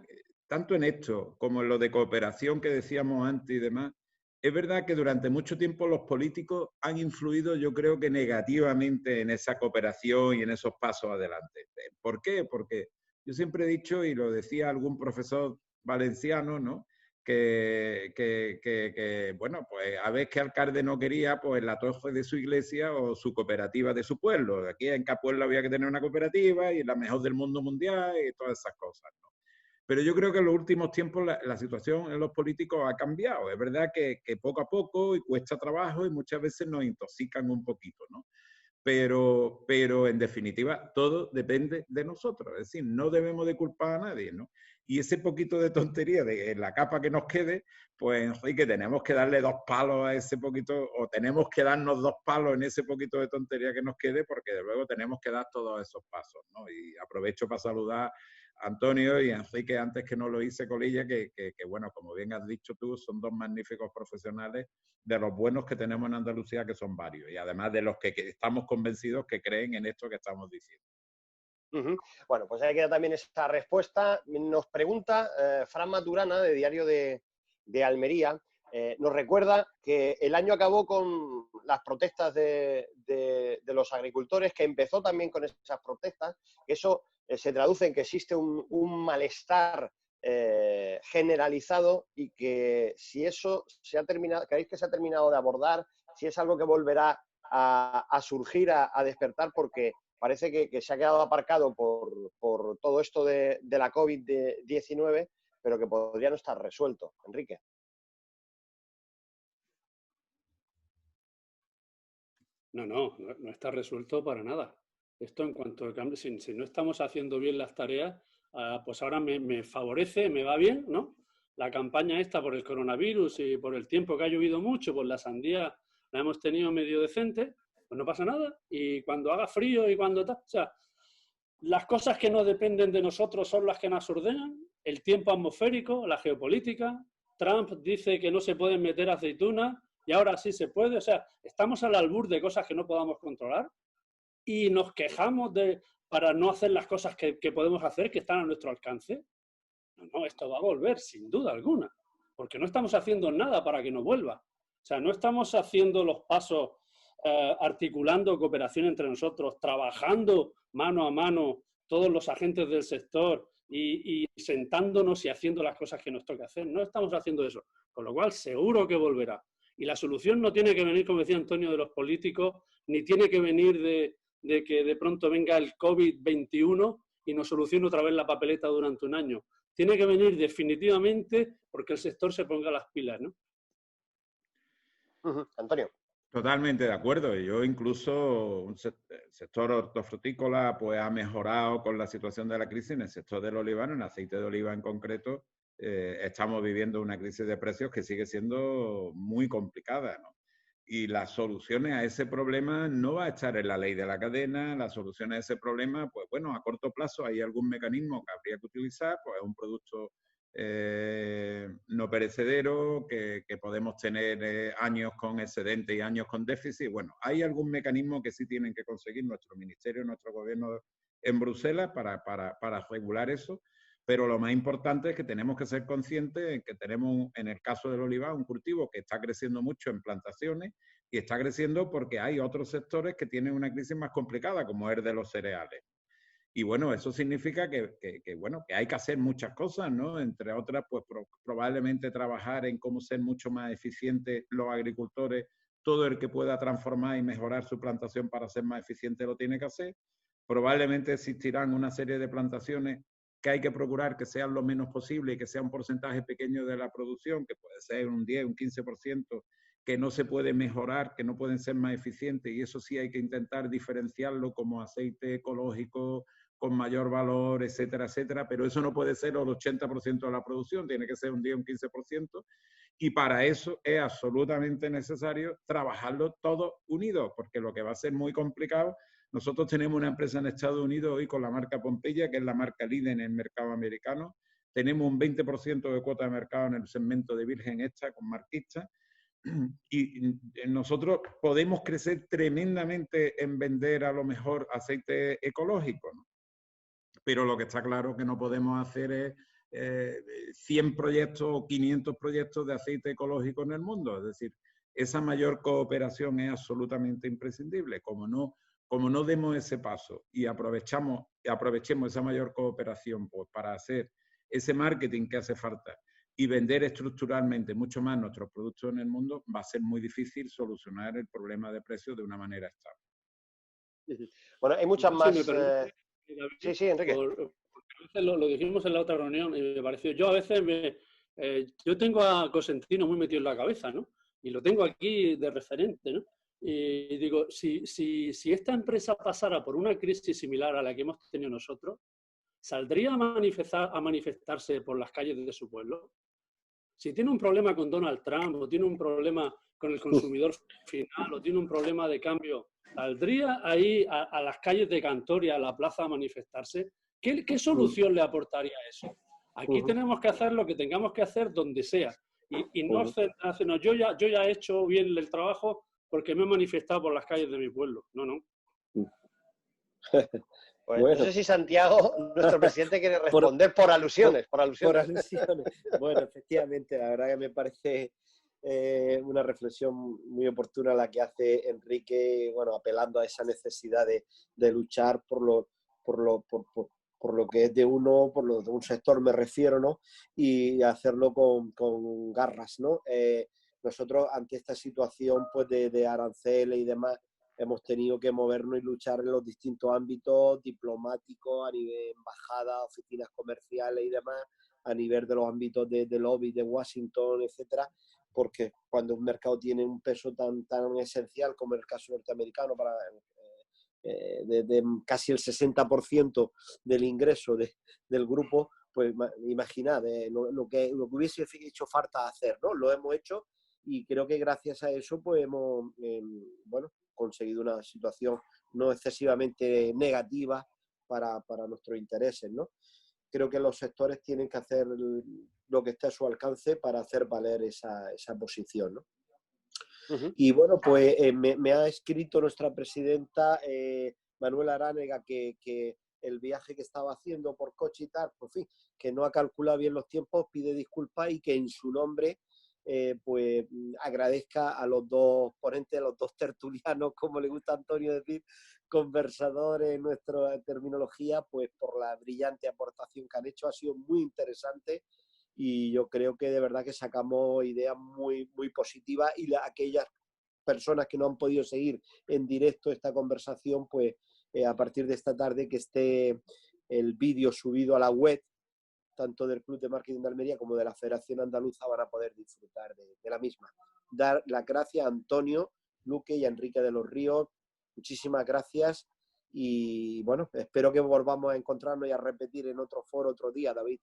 tanto en esto como en lo de cooperación que decíamos antes y demás, es verdad que durante mucho tiempo los políticos han influido, yo creo que negativamente en esa cooperación y en esos pasos adelante. ¿Por qué? Porque yo siempre he dicho, y lo decía algún profesor valenciano, ¿no? Bueno, pues a ver qué alcalde no quería, pues la torre de su iglesia o su cooperativa de su pueblo. Aquí en cada pueblo había que tener una cooperativa y la mejor del mundo mundial y todas esas cosas, ¿no? Pero yo creo que en los últimos tiempos la situación en los políticos ha cambiado. Es verdad que poco a poco y cuesta trabajo y muchas veces nos intoxican un poquito, ¿no? Pero en definitiva todo depende de nosotros. Es decir, no debemos de culpar a nadie, ¿no? Y ese poquito de tontería de la capa que nos quede, pues Enrique, tenemos que darle 2 palos a ese poquito, o tenemos que darnos 2 palos en ese poquito de tontería que nos quede, porque de luego tenemos que dar todos esos pasos, ¿no? Y aprovecho para saludar a Antonio y a Enrique, antes que no lo hice, Colilla, que bueno, como bien has dicho tú, son 2 magníficos profesionales de los buenos que tenemos en Andalucía, que son varios, y además de los que estamos convencidos que creen en esto que estamos diciendo. Bueno, pues ahí queda también esta respuesta. Nos pregunta Fran Maturana, de Diario de Almería, nos recuerda que el año acabó con las protestas de los agricultores, que empezó también con esas protestas. Eso se traduce en que existe un malestar generalizado, y que si eso se ha terminado, ¿creéis que se ha terminado de abordar? Si es algo que volverá a surgir, a despertar, porque parece que se ha quedado aparcado por todo esto de la COVID-19, pero que podría no estar resuelto. Enrique. No está resuelto para nada. Esto en cuanto a cambio, si no estamos haciendo bien las tareas, pues ahora me favorece, me va bien, ¿no? La campaña esta por el coronavirus y por el tiempo que ha llovido mucho, pues la sandía la hemos tenido medio decente, pues no pasa nada. Y cuando haga frío y cuando tal, o sea, las cosas que no dependen de nosotros son las que nos ordenan, el tiempo atmosférico, la geopolítica. Trump dice que no se pueden meter aceitunas y ahora sí se puede. O sea, estamos al albur de cosas que no podamos controlar y nos quejamos para no hacer las cosas que podemos hacer, que están a nuestro alcance. No, esto va a volver, sin duda alguna, porque no estamos haciendo nada para que no vuelva. O sea, no estamos haciendo los pasos, articulando cooperación entre nosotros, trabajando mano a mano todos los agentes del sector y sentándonos y haciendo las cosas que nos toca hacer. No estamos haciendo eso, con lo cual seguro que volverá. Y la solución no tiene que venir, como decía Antonio, de los políticos, ni tiene que venir de que de pronto venga el COVID-21 y nos solucione otra vez la papeleta durante un año. Tiene que venir definitivamente porque el sector se ponga las pilas, ¿no? Antonio. Totalmente de acuerdo. Yo incluso el sector hortofrutícola pues ha mejorado con la situación de la crisis. En el sector del olivano, en aceite de oliva en concreto, estamos viviendo una crisis de precios que sigue siendo muy complicada, ¿no? Y las soluciones a ese problema no va a estar en la ley de la cadena. Las soluciones a ese problema, pues bueno, a corto plazo hay algún mecanismo que habría que utilizar, pues un producto no perecedero, que podemos tener años con excedente y años con déficit. Bueno, hay algún mecanismo que sí tienen que conseguir nuestro ministerio, nuestro gobierno en Bruselas para regular eso, pero lo más importante es que tenemos que ser conscientes de que tenemos, en el caso del olivar, un cultivo que está creciendo mucho en plantaciones y está creciendo porque hay otros sectores que tienen una crisis más complicada, como es el de los cereales. Y bueno, eso significa que hay que hacer muchas cosas, ¿no? Entre otras, pues probablemente trabajar en cómo ser mucho más eficientes los agricultores. Todo el que pueda transformar y mejorar su plantación para ser más eficiente lo tiene que hacer. Probablemente existirán una serie de plantaciones que hay que procurar que sean lo menos posible y que sea un porcentaje pequeño de la producción, que puede ser un 10, un 15%, que no se puede mejorar, que no pueden ser más eficientes, y eso sí hay que intentar diferenciarlo como aceite ecológico, con mayor valor, etcétera, etcétera, pero eso no puede ser el 80% de la producción, tiene que ser un 10, un 15%, y para eso es absolutamente necesario trabajarlo todos unidos, porque lo que va a ser muy complicado, nosotros tenemos una empresa en Estados Unidos hoy con la marca Pompeya, que es la marca líder en el mercado americano, tenemos un 20% de cuota de mercado en el segmento de virgen extra con marquista, y nosotros podemos crecer tremendamente en vender a lo mejor aceite ecológico, ¿no? Pero lo que está claro que no podemos hacer es 100 proyectos o 500 proyectos de aceite ecológico en el mundo. Es decir, esa mayor cooperación es absolutamente imprescindible. Como no demos ese paso y aprovechemos esa mayor cooperación pues, para hacer ese marketing que hace falta y vender estructuralmente mucho más nuestros productos en el mundo, va a ser muy difícil solucionar el problema de precios de una manera estable. Bueno, hay muchas más... Sí, Enrique. Porque a veces lo dijimos en la otra reunión y me pareció... Yo a veces yo tengo a Cosentino muy metido en la cabeza, ¿no? Y lo tengo aquí de referente, ¿no? Y digo, si esta empresa pasara por una crisis similar a la que hemos tenido nosotros, ¿saldría a manifestarse por las calles de su pueblo? Si tiene un problema con Donald Trump, o tiene un problema con el consumidor final, o tiene un problema de cambio, ¿saldría ahí a las calles de Cantoria, a la plaza, a manifestarse? ¿Qué solución le aportaría eso? Aquí tenemos que hacer lo que tengamos que hacer donde sea. Y no hacernos, yo ya he hecho bien el trabajo porque me he manifestado por las calles de mi pueblo. No. Pues bueno. No sé si Santiago, nuestro presidente, quiere responder por alusiones. Por alusiones. Bueno, efectivamente, la verdad que me parece una reflexión muy oportuna la que hace Enrique, bueno, apelando a esa necesidad de luchar por lo que es de uno, por lo de un sector me refiero, ¿no? Y hacerlo con garras, ¿no? Nosotros ante esta situación pues de aranceles y demás, hemos tenido que movernos y luchar en los distintos ámbitos diplomáticos, a nivel embajada, oficinas comerciales y demás, a nivel de los ámbitos de lobby de Washington, etcétera, porque cuando un mercado tiene un peso tan esencial como el caso norteamericano, para de casi el 60% del ingreso del grupo, pues imaginad lo que hubiese hecho falta hacer, ¿no? Lo hemos hecho y creo que gracias a eso pues hemos conseguido una situación no excesivamente negativa para nuestros intereses, ¿no? Creo que los sectores tienen que hacer lo que esté a su alcance para hacer valer esa posición, ¿no? Y bueno, pues me ha escrito nuestra presidenta Manuela Aránega que el viaje que estaba haciendo por coche y tal, pues fin, que no ha calculado bien los tiempos, pide disculpas y que en su nombre pues agradezca a los dos ponentes, a los dos tertulianos, como le gusta a Antonio decir, conversadores en nuestra terminología, pues por la brillante aportación que han hecho. Ha sido muy interesante y yo creo que de verdad que sacamos ideas muy, muy positivas y aquellas personas que no han podido seguir en directo esta conversación, pues a partir de esta tarde que esté el vídeo subido a la web, tanto del Club de Marketing de Almería como de la Federación Andaluza, van a poder disfrutar de la misma. Dar las gracias a Antonio, Luque y a Enrique de los Ríos. Muchísimas gracias y bueno, espero que volvamos a encontrarnos y a repetir en otro foro otro día, David.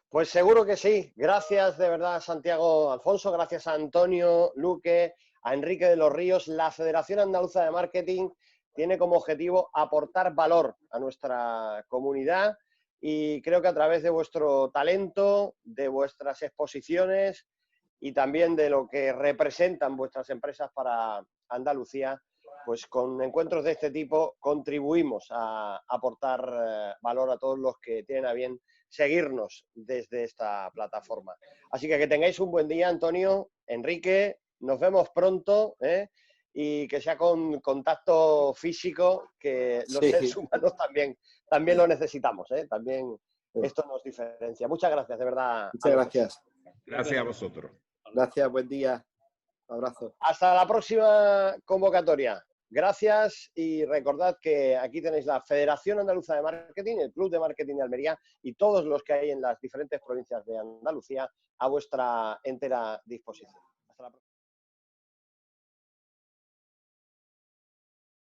Pues seguro que sí. Gracias de verdad, Santiago Alfonso. Gracias a Antonio, Luque, a Enrique de los Ríos. La Federación Andaluza de Marketing tiene como objetivo aportar valor a nuestra comunidad y creo que a través de vuestro talento, de vuestras exposiciones y también de lo que representan vuestras empresas para Andalucía, pues con encuentros de este tipo contribuimos a aportar valor a todos los que tienen a bien seguirnos desde esta plataforma. Así que tengáis un buen día, Antonio, Enrique, nos vemos pronto, y que sea con contacto físico, que los seres humanos también lo necesitamos, también esto nos diferencia. Muchas gracias, de verdad. Muchas gracias. Gracias a vosotros. Gracias, buen día. Abrazo. Hasta la próxima convocatoria. Gracias y recordad que aquí tenéis la Federación Andaluza de Marketing, el Club de Marketing de Almería y todos los que hay en las diferentes provincias de Andalucía a vuestra entera disposición.